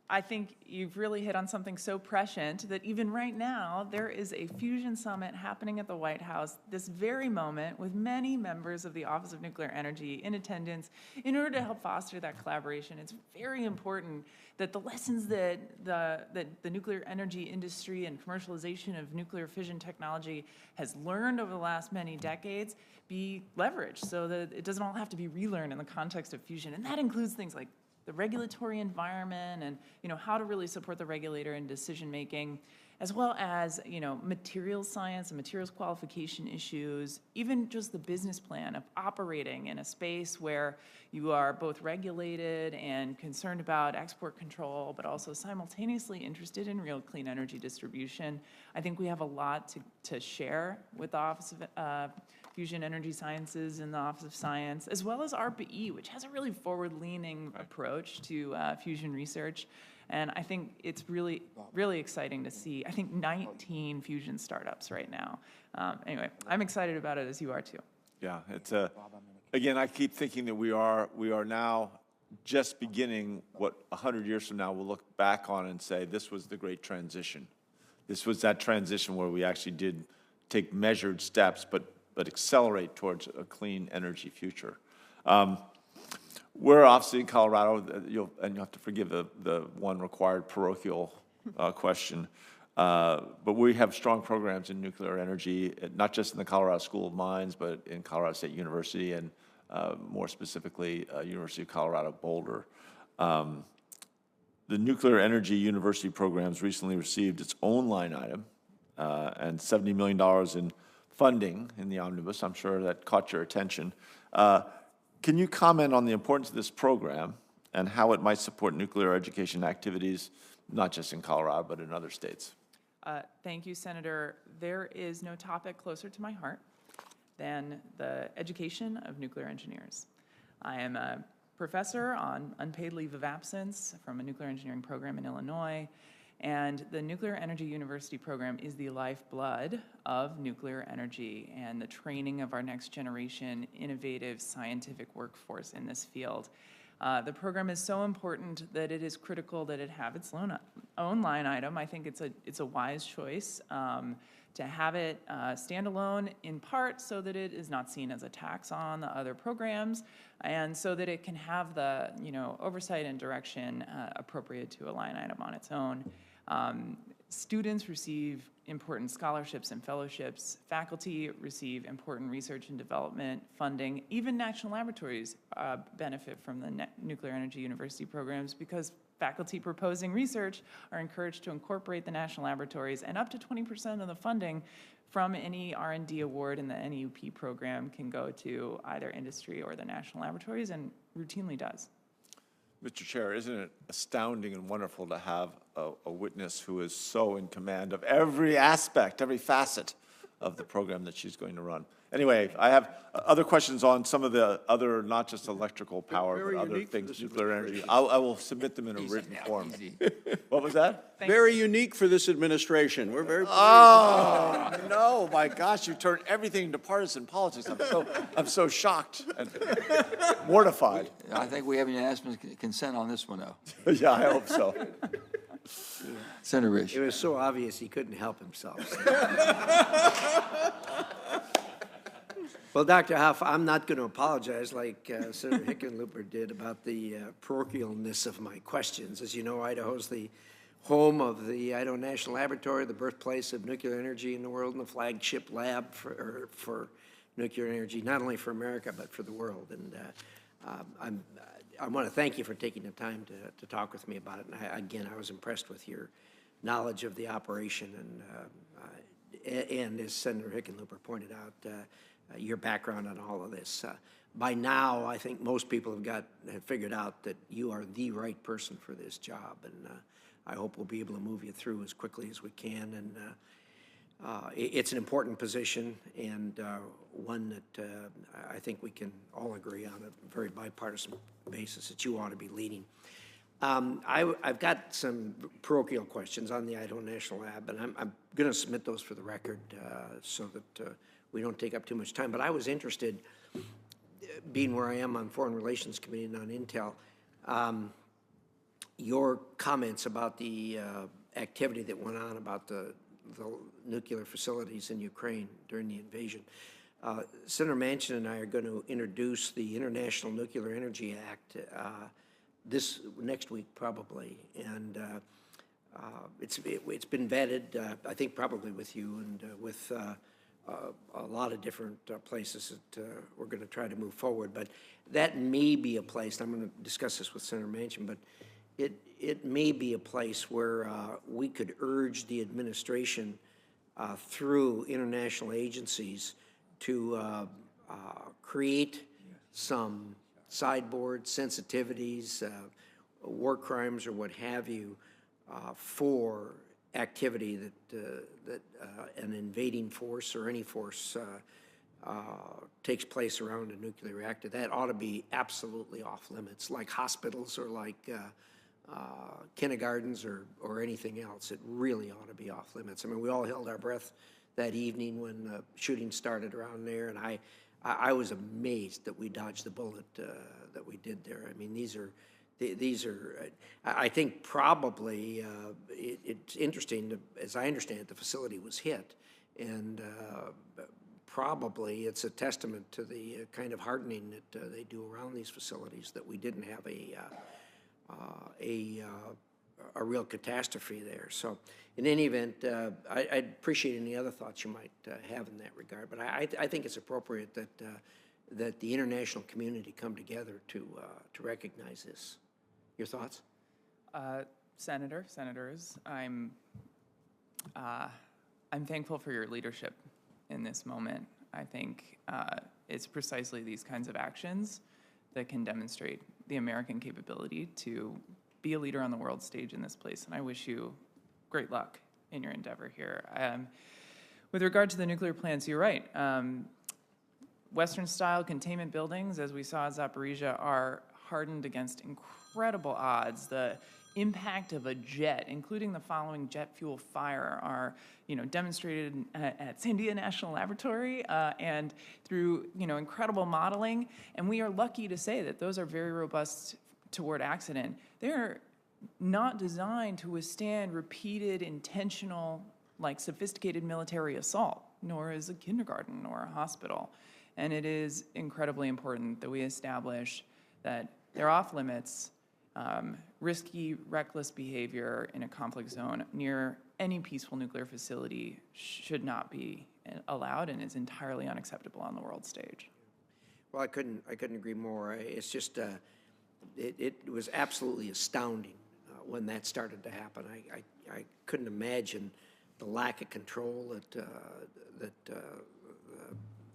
I think you've really hit on something so prescient that even right now, there is a fusion summit happening at the White House this very moment with many members of the Office of Nuclear Energy in attendance in order to help foster that collaboration. It's very important that the lessons that the nuclear energy industry and commercialization of nuclear fission technology has learned over the last many decades be leveraged so that it doesn't all have to be relearned in the context of fusion. And that includes things like the regulatory environment and, how to really support the regulator in decision-making, as well as, materials science and materials qualification issues, even just the business plan of operating in a space where you are both regulated and concerned about export control, but also simultaneously interested in real clean energy distribution. I think we have a lot to share with the Office of Fusion Energy Sciences and the Office of Science, as well as ARPA-E, which has a really forward-leaning approach to fusion research. And I think it's really, really exciting to see, I think 19 fusion startups right now. Anyway, I'm excited about it, as you are too. Yeah, it's again, I keep thinking that we are now just beginning what 100 years from now we'll look back on and say, this was the great transition. This was that transition where we actually did take measured steps, but accelerate towards a clean energy future. We're obviously in Colorado, you'll have to forgive the one required parochial question, but we have strong programs in nuclear energy, not just in the Colorado School of Mines, but in Colorado State University and more specifically, University of Colorado Boulder. The Nuclear Energy University programs recently received its own line item and $70 million in funding in the omnibus. I'm sure that caught your attention. Can you comment on the importance of this program and how it might support nuclear education activities, not just in Colorado, but in other states? Thank you, Senator. There is no topic closer to my heart than the education of nuclear engineers. I am a professor on unpaid leave of absence from a nuclear engineering program in Illinois, and the Nuclear Energy University program is the lifeblood of nuclear energy and the training of our next generation innovative scientific workforce in this field. The program is so important that it is critical that it have its own line item. I think it's a wise choice to have it stand alone, in part so that it is not seen as a tax on the other programs, and so that it can have the oversight and direction appropriate to a line item on its own. Students receive important scholarships and fellowships. Faculty receive important research and development funding. Even national laboratories benefit from the Nuclear Energy University programs because faculty proposing research are encouraged to incorporate the national laboratories, and up to 20% of the funding from any R&D award in the NEUP program can go to either industry or the national laboratories, and routinely does. Mr. Chair, isn't it astounding and wonderful to have a witness who is so in command of every aspect, every facet of the program that she's going to run? Anyway, I have other questions on some of the other, not just electrical power, but other things, nuclear energy. I will submit them in a written form. What was that? Very unique for this administration. We're very pleased. Oh, no, my gosh, you turned everything into partisan politics. I'm so shocked and mortified. I think we have unanimous consent on this one, though. Yeah, I hope so. Senator Risch. It was so obvious he couldn't help himself. Well, Dr. Huff, I'm not going to apologize like Senator Hickenlooper did about the parochialness of my questions. As you know, Idaho's the home of the Idaho National Laboratory, the birthplace of nuclear energy in the world, and the flagship lab for nuclear energy, not only for America, but for the world. And I want to thank you for taking the time to talk with me about it. And again, I was impressed with your knowledge of the operation and as Senator Hickenlooper pointed out, your background on all of this. By now, I think most people have figured out that you are the right person for this job, and I hope we'll be able to move you through as quickly as we can. And It's an important position and one that I think we can all agree on a very bipartisan basis that you ought to be leading. I've got some parochial questions on the Idaho National Lab, and I'm going to submit those for the record so that we don't take up too much time. But I was interested, being where I am on Foreign Relations Committee and on Intel, your comments about the activity that went on about the nuclear facilities in Ukraine during the invasion. Senator Manchin and I are going to introduce the International Nuclear Energy Act this next week probably, and it's been vetted, I think probably with you and with a lot of different places that we're going to try to move forward. But that may be a place, and I'm going to discuss this with Senator Manchin, but it may be a place where we could urge the administration through international agencies to create some sideboard sensitivities, war crimes or what have you, for activity that an invading force or any force takes place around a nuclear reactor. That ought to be absolutely off limits, like hospitals or like kindergartens or anything else. It really ought to be off limits. I mean, we all held our breath that evening when the shooting started around there, and I was amazed that we dodged the bullet that we did there. I mean, these are, I think probably it's interesting, as I understand it, the facility was hit, and probably it's a testament to the kind of hardening that they do around these facilities that we didn't have a real catastrophe there. So in any event, I'd appreciate any other thoughts you might have in that regard. But I think it's appropriate that the international community come together to recognize this. Your thoughts? Senators, I'm thankful for your leadership in this moment. I think it's precisely these kinds of actions that can demonstrate the American capability to be a leader on the world stage in this place, and I wish you great luck in your endeavor here. With regard to the nuclear plants, you're right. Western-style containment buildings, as we saw at Zaporizhia, are hardened against incredible odds. The impact of a jet, including the following jet fuel fire, are demonstrated at Sandia National Laboratory and through incredible modeling. And we are lucky to say that those are very robust toward accident. They're not designed to withstand repeated, intentional, sophisticated military assault, nor is a kindergarten or a hospital. And it is incredibly important that we establish that they're off limits. Risky, reckless behavior in a conflict zone near any peaceful nuclear facility should not be allowed and is entirely unacceptable on the world stage. Well, I couldn't agree more. It's just it was absolutely astounding when that started to happen. I couldn't imagine the lack of control that the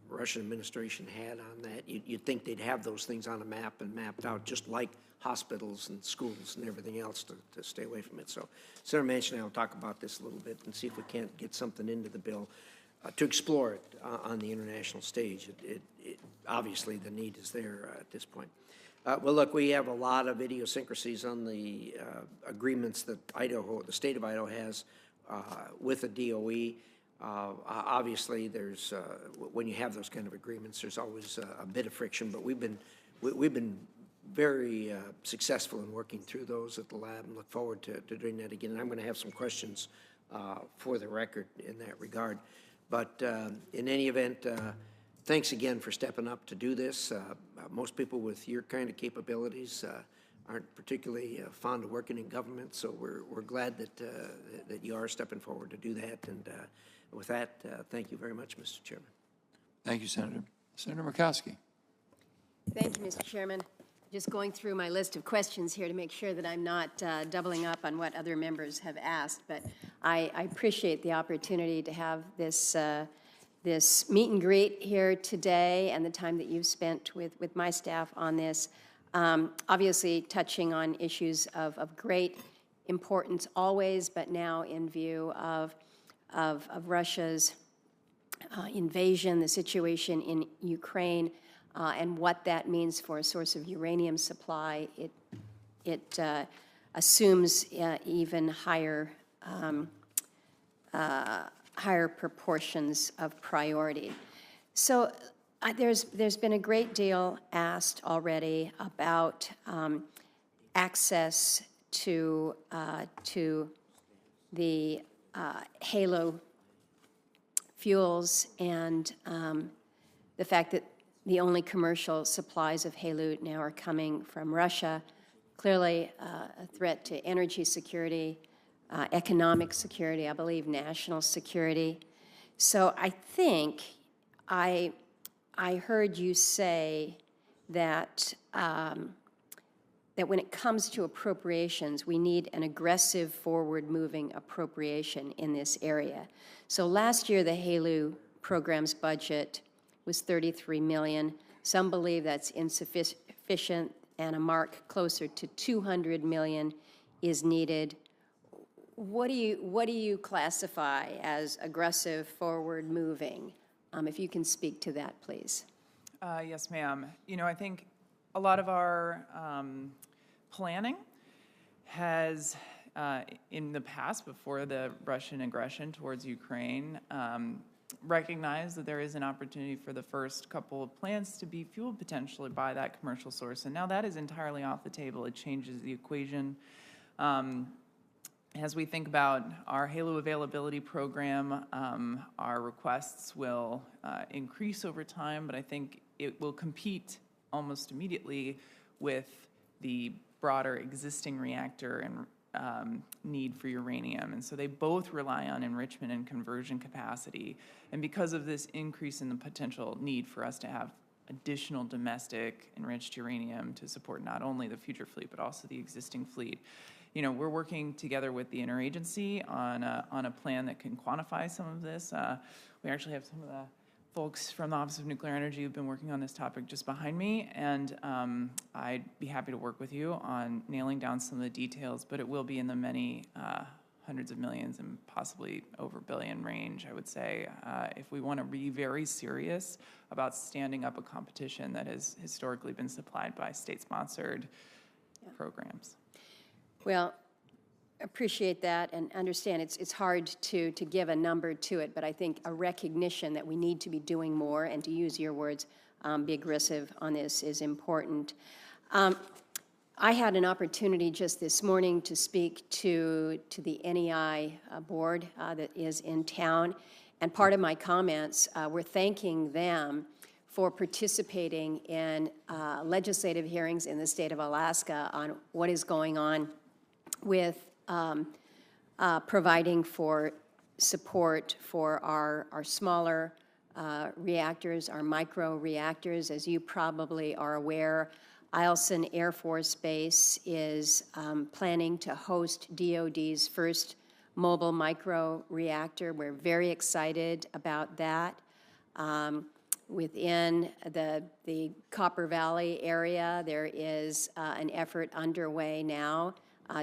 Russian administration had on that. You'd think they'd have those things on a map and mapped out, just like hospitals and schools and everything else to stay away from it. So Senator Manchin and I will talk about this a little bit and see if we can't get something into the bill to explore it on the international stage. Obviously, the need is there at this point. Well, look, we have a lot of idiosyncrasies on the agreements that the state of Idaho has with the DOE. Obviously, there's when you have those kind of agreements, there's always a bit of friction. But we've been very successful in working through those at the lab, and look forward to doing that again. And I'm going to have some questions for the record in that regard. But in any event, thanks again for stepping up to do this. Most people with your kind of capabilities aren't particularly fond of working in government, so we're glad that you are stepping forward to do that. And with that, thank you very much, Mr. Chairman. Thank you, Senator. Senator Murkowski. Thank you, Mr. Chairman. Just going through my list of questions here to make sure that I'm not doubling up on what other members have asked, but I appreciate the opportunity to have this this meet and greet here today and the time that you've spent with my staff on this. Obviously touching on issues of great importance always, but now in view of of Russia's invasion, the situation in Ukraine, and what that means for a source of uranium supply, it assumes even higher higher proportions of priority. So there's been a great deal asked already about access to the HALO fuels and the fact that the only commercial supplies of HALO now are coming from Russia. Clearly a threat to energy security, economic security, I believe national security. So I think I heard you say that that when it comes to appropriations, we need an aggressive, forward-moving appropriation in this area. So last year, the HALO program's budget was $33 million. Some believe that's insufficient, and a mark closer to $200 million is needed. What do you classify as aggressive, forward-moving? If you can speak to that, please. Yes, ma'am. You know, I think a lot of our planning has, in the past, before the Russian aggression towards Ukraine, recognized that there is an opportunity for the first couple of plants to be fueled potentially by that commercial source. And now that is entirely off the table. It changes the equation. As we think about our HALO availability program, our requests will increase over time, but I think it will compete almost immediately with the broader existing reactor and need for uranium. And so they both rely on enrichment and conversion capacity. And because of this increase in the potential need for us to have additional domestic enriched uranium to support not only the future fleet, but also the existing fleet, you know, we're working together with the interagency on a plan that can quantify some of this. We actually have some of the folks from the Office of Nuclear Energy who've been working on this topic just behind me, and I'd be happy to work with you on nailing down some of the details, but it will be in the many hundreds of millions and possibly over billion range, I would say, if we want to be very serious about standing up a competition that has historically been supplied by state-sponsored programs. Well, appreciate that and understand it's hard to give a number to it, but I think a recognition that we need to be doing more, and to use your words, be aggressive on this is important. I had an opportunity just this morning to speak to the NEI board that is in town, and part of my comments were thanking them for participating in legislative hearings in the state of Alaska on what is going on with providing for support for our smaller reactors, our micro reactors. As you probably are aware, Eielson Air Force Base is planning to host DOD's first mobile micro reactor. We're very excited about that. Within the Copper Valley area, there is an effort underway now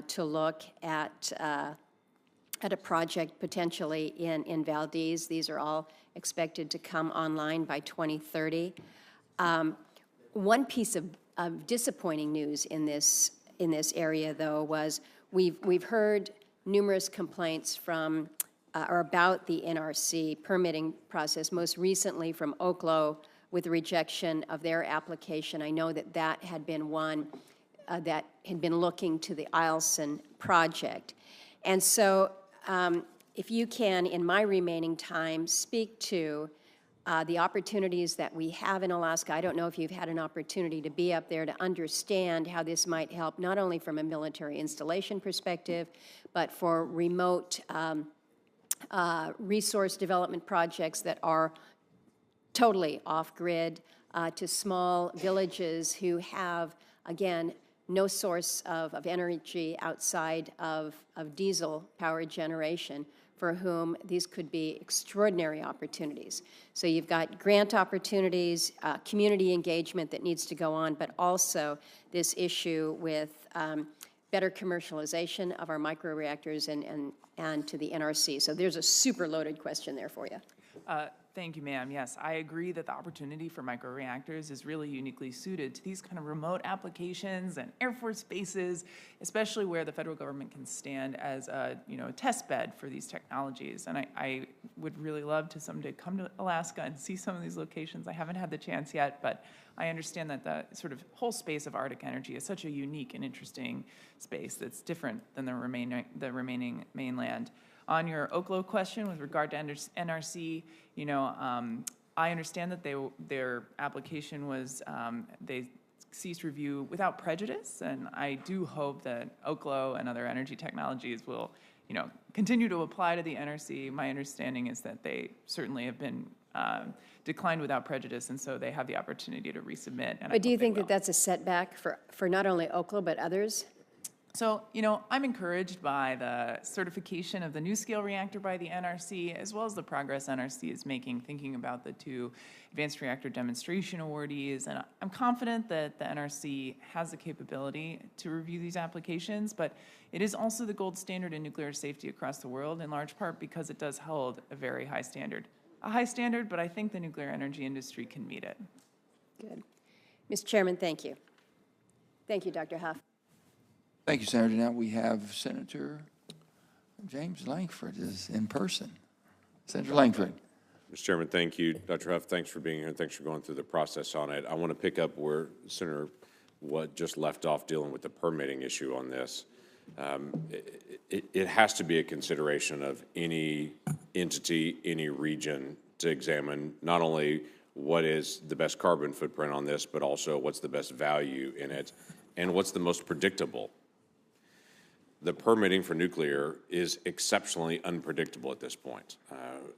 to look at a project potentially in Valdez. These are all expected to come online by 2030. One piece of disappointing news in this area, though, was we've heard numerous complaints from or about the NRC permitting process, most recently from Oklo with the rejection of their application. I know that had been one that had been looking to the Eielson project. And so if you can, in my remaining time, speak to the opportunities that we have in Alaska. I don't know if you've had an opportunity to be up there to understand how this might help, not only from a military installation perspective, but for remote resource development projects that are totally off-grid, to small villages who have, again, no source of energy outside of diesel power generation, for whom these could be extraordinary opportunities. So you've got grant opportunities, community engagement that needs to go on, but also this issue with better commercialization of our microreactors and to the NRC. So there's a super loaded question there for you. Thank you, ma'am. Yes, I agree that the opportunity for microreactors is really uniquely suited to these kind of remote applications and Air Force bases, especially where the federal government can stand as a, a test bed for these technologies. And I would really love to someday come to Alaska and see some of these locations. I haven't had the chance yet, but I understand that the sort of whole space of Arctic energy is such a unique and interesting space that's different than the remaining mainland. On your Oklo question with regard to NRC, I understand that their application was, they ceased review without prejudice, and I do hope that Oklo and other energy technologies will, continue to apply to the NRC. My understanding is that they certainly have been declined without prejudice, and so they have the opportunity to resubmit. But do you think that that's a setback for not only Oklo but others? So, I'm encouraged by the certification of the NuScale reactor by the NRC, as well as the progress NRC is making thinking about the 2 advanced reactor demonstration awardees. And I'm confident that the NRC has the capability to review these applications, but it is also the gold standard in nuclear safety across the world, in large part because it does hold a very high standard. A high standard, but I think the nuclear energy industry can meet it. Good. Mr. Chairman, thank you. Thank you, Dr. Huff. Thank you, Senator. Now we have Senator James Lankford is in person. Senator Lankford. Mr. Chairman, thank you. Dr. Huff, thanks for being here, and thanks for going through the process on it. I want to pick up where Senator just left off dealing with the permitting issue on this. It has to be a consideration of any entity, any region to examine not only what is the best carbon footprint on this, but also what's the best value in it and what's the most predictable. The permitting for nuclear is exceptionally unpredictable at this point.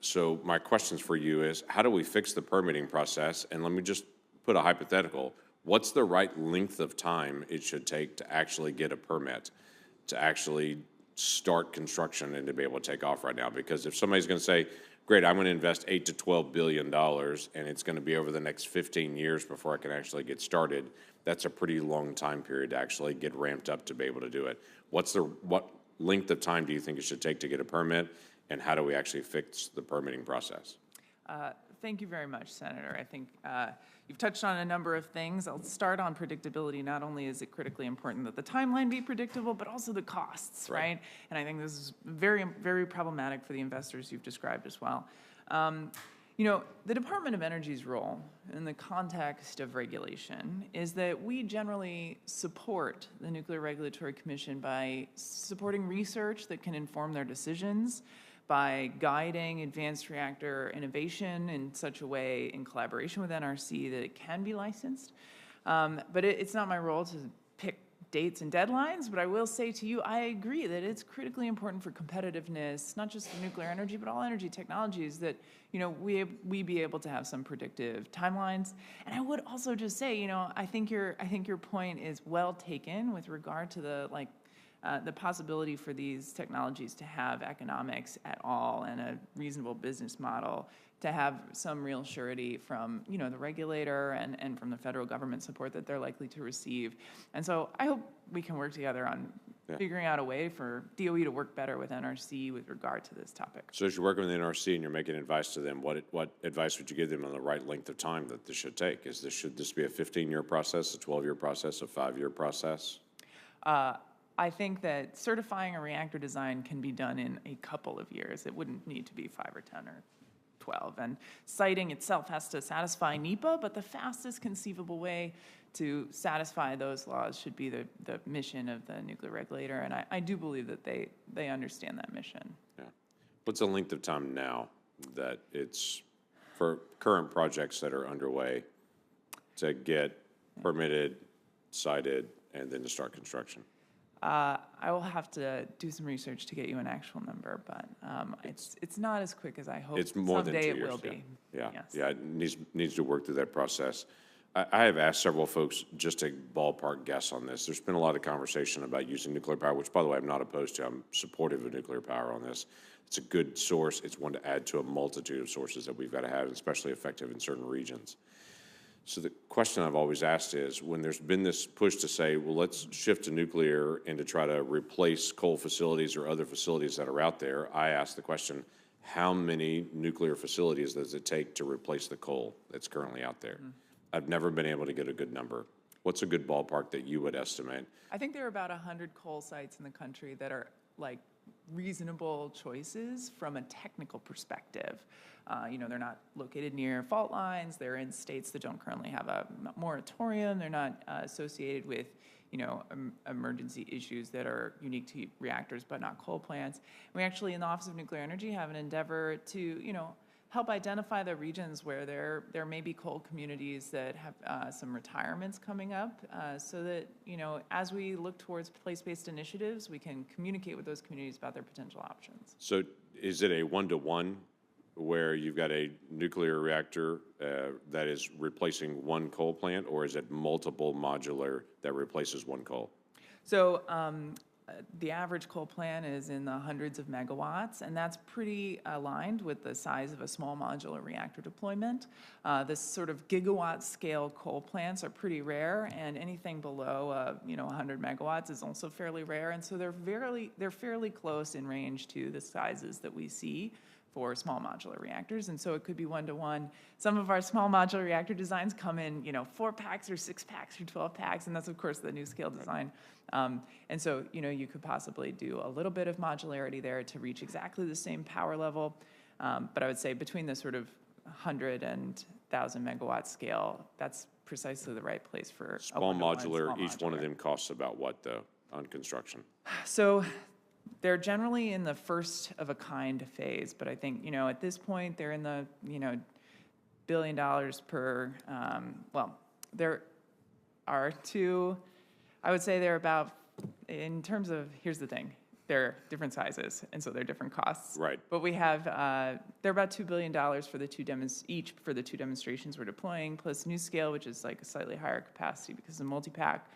So my questions for you is, how do we fix the permitting process? And let me just put a hypothetical. What's the right length of time it should take to actually get a permit, to actually start construction and to be able to take off right now? Because if somebody's going to say, great, I'm going to invest $8 to $12 billion, and it's going to be over the next 15 years before I can actually get started, that's a pretty long time period to actually get ramped up to be able to do it. What length of time do you think it should take to get a permit, and how do we actually fix the permitting process? Thank you very much, Senator. I think you've touched on a number of things. I'll start on predictability. Not only is it critically important that the timeline be predictable, but also the costs, right? And I think this is very, very problematic for the investors you've described as well. The Department of Energy's role in the context of regulation is that we generally support the Nuclear Regulatory Commission by supporting research that can inform their decisions, by guiding advanced reactor innovation in such a way in collaboration with NRC that it can be licensed. But it's not my role to pick dates and deadlines, but I will say to you, I agree that it's critically important for competitiveness, not just for nuclear energy, but all energy technologies, that we be able to have some predictive timelines. And I would also just say, I think your point is well taken with regard to the possibility for these technologies to have economics at all and a reasonable business model, to have some real surety from the regulator and from the federal government support that they're likely to receive. And so I hope we can work together on figuring out a way for DOE to work better with NRC with regard to this topic. So as you're working with the NRC and you're making advice to them, what advice would you give them on the right length of time that this should take? Should this be a 15-year process, a 12-year process, a 5-year process? I think that certifying a reactor design can be done in a couple of years. It wouldn't need to be 5 or 10 or 12. And siting itself has to satisfy NEPA, but the fastest conceivable way to satisfy those laws should be the mission of the nuclear regulator. And I do believe that they understand that mission. Yeah. What's the length of time now that it's for current projects that are underway to get permitted, sited, and then to start construction? I will have to do some research to get you an actual number, but it's not as quick as I hope. It's more than 2 years. Someday it will be. Yeah, Yes. yeah, it needs to work through that process. I have asked several folks just to ballpark guess on this. There's been a lot of conversation about using nuclear power, which, by the way, I'm not opposed to. I'm supportive of nuclear power on this. It's a good source. It's one to add to a multitude of sources that we've got to have, especially effective in certain regions. So the question I've always asked is, when there's been this push to say, well, let's shift to nuclear and to try to replace coal facilities or other facilities that are out there, I ask the question, how many nuclear facilities does it take to replace the coal that's currently out there? I've never been able to get a good number. What's a good ballpark that you would estimate? I think there are about 100 coal sites in the country that are like reasonable choices from a technical perspective. They're not located near fault lines. They're in states that don't currently have a moratorium. They're not associated with, emergency issues that are unique to reactors, but not coal plants. We actually, in the Office of Nuclear Energy, have an endeavor to, help identify the regions where there may be coal communities that have some retirements coming up, so that, as we look towards place-based initiatives, we can communicate with those communities about their potential options. So is it a one-to-one where you've got a nuclear reactor that is replacing one coal plant, or is it multiple modular that replaces one coal? So the average coal plant is in the hundreds of megawatts, and that's pretty aligned with the size of a small modular reactor deployment. This sort of gigawatt scale coal plants are pretty rare, and anything below 100 megawatts is also fairly rare, and so they're fairly close in range to the sizes that we see for small modular reactors, and so it could be one-to-one. Some of our small modular reactor designs come in, 4 packs or 6 packs or 12 packs, and that's of course the new scale design. And so, you could possibly do a little bit of modularity there to reach exactly the same power level. But I would say between the sort of 100 and 1,000 megawatt scale, that's precisely the right place for Small modular, each one of them costs about what, though, on construction? So they're generally in the first of a kind phase, but I think, at this point, they're in the, $1 billion per, there are two, I would say they're about, in terms of, here's the thing, they're different sizes, and so they're different costs. Right. But we have, they're about $2 billion for the each for the two demonstrations we're deploying, plus NuScale, which is like a slightly higher capacity because of multi-pack.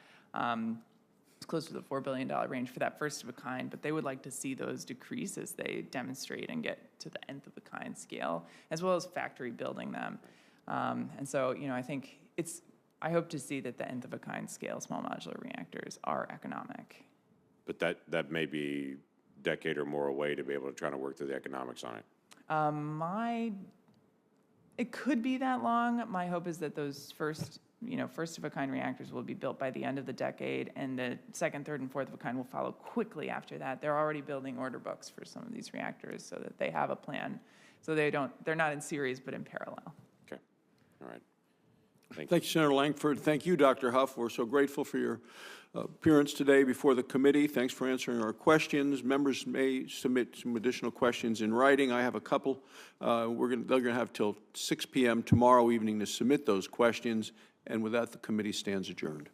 It's close to the $4 billion range for that first of a kind, but they would like to see those decrease as they demonstrate and get to the nth of a kind scale, as well as factory building them. And so, I think I hope to see that the nth of a kind scale small modular reactors are economic. But that may be a decade or more away to be able to try to work through the economics on it. It could be that long. My hope is that those first of a kind reactors will be built by the end of the decade, and the second, third, and fourth of a kind will follow quickly after that. They're already building order books for some of these reactors so that they have a plan. So they're not in series, but in parallel. Okay. All right. Thank Thank you, Senator Lankford. Thank you, Dr. Huff. We're so grateful for your appearance today before the committee. Thanks for answering our questions. Members may submit some additional questions in writing. I have a couple. They're going to have till 6 p.m. tomorrow evening to submit those questions. And with that, the committee stands adjourned.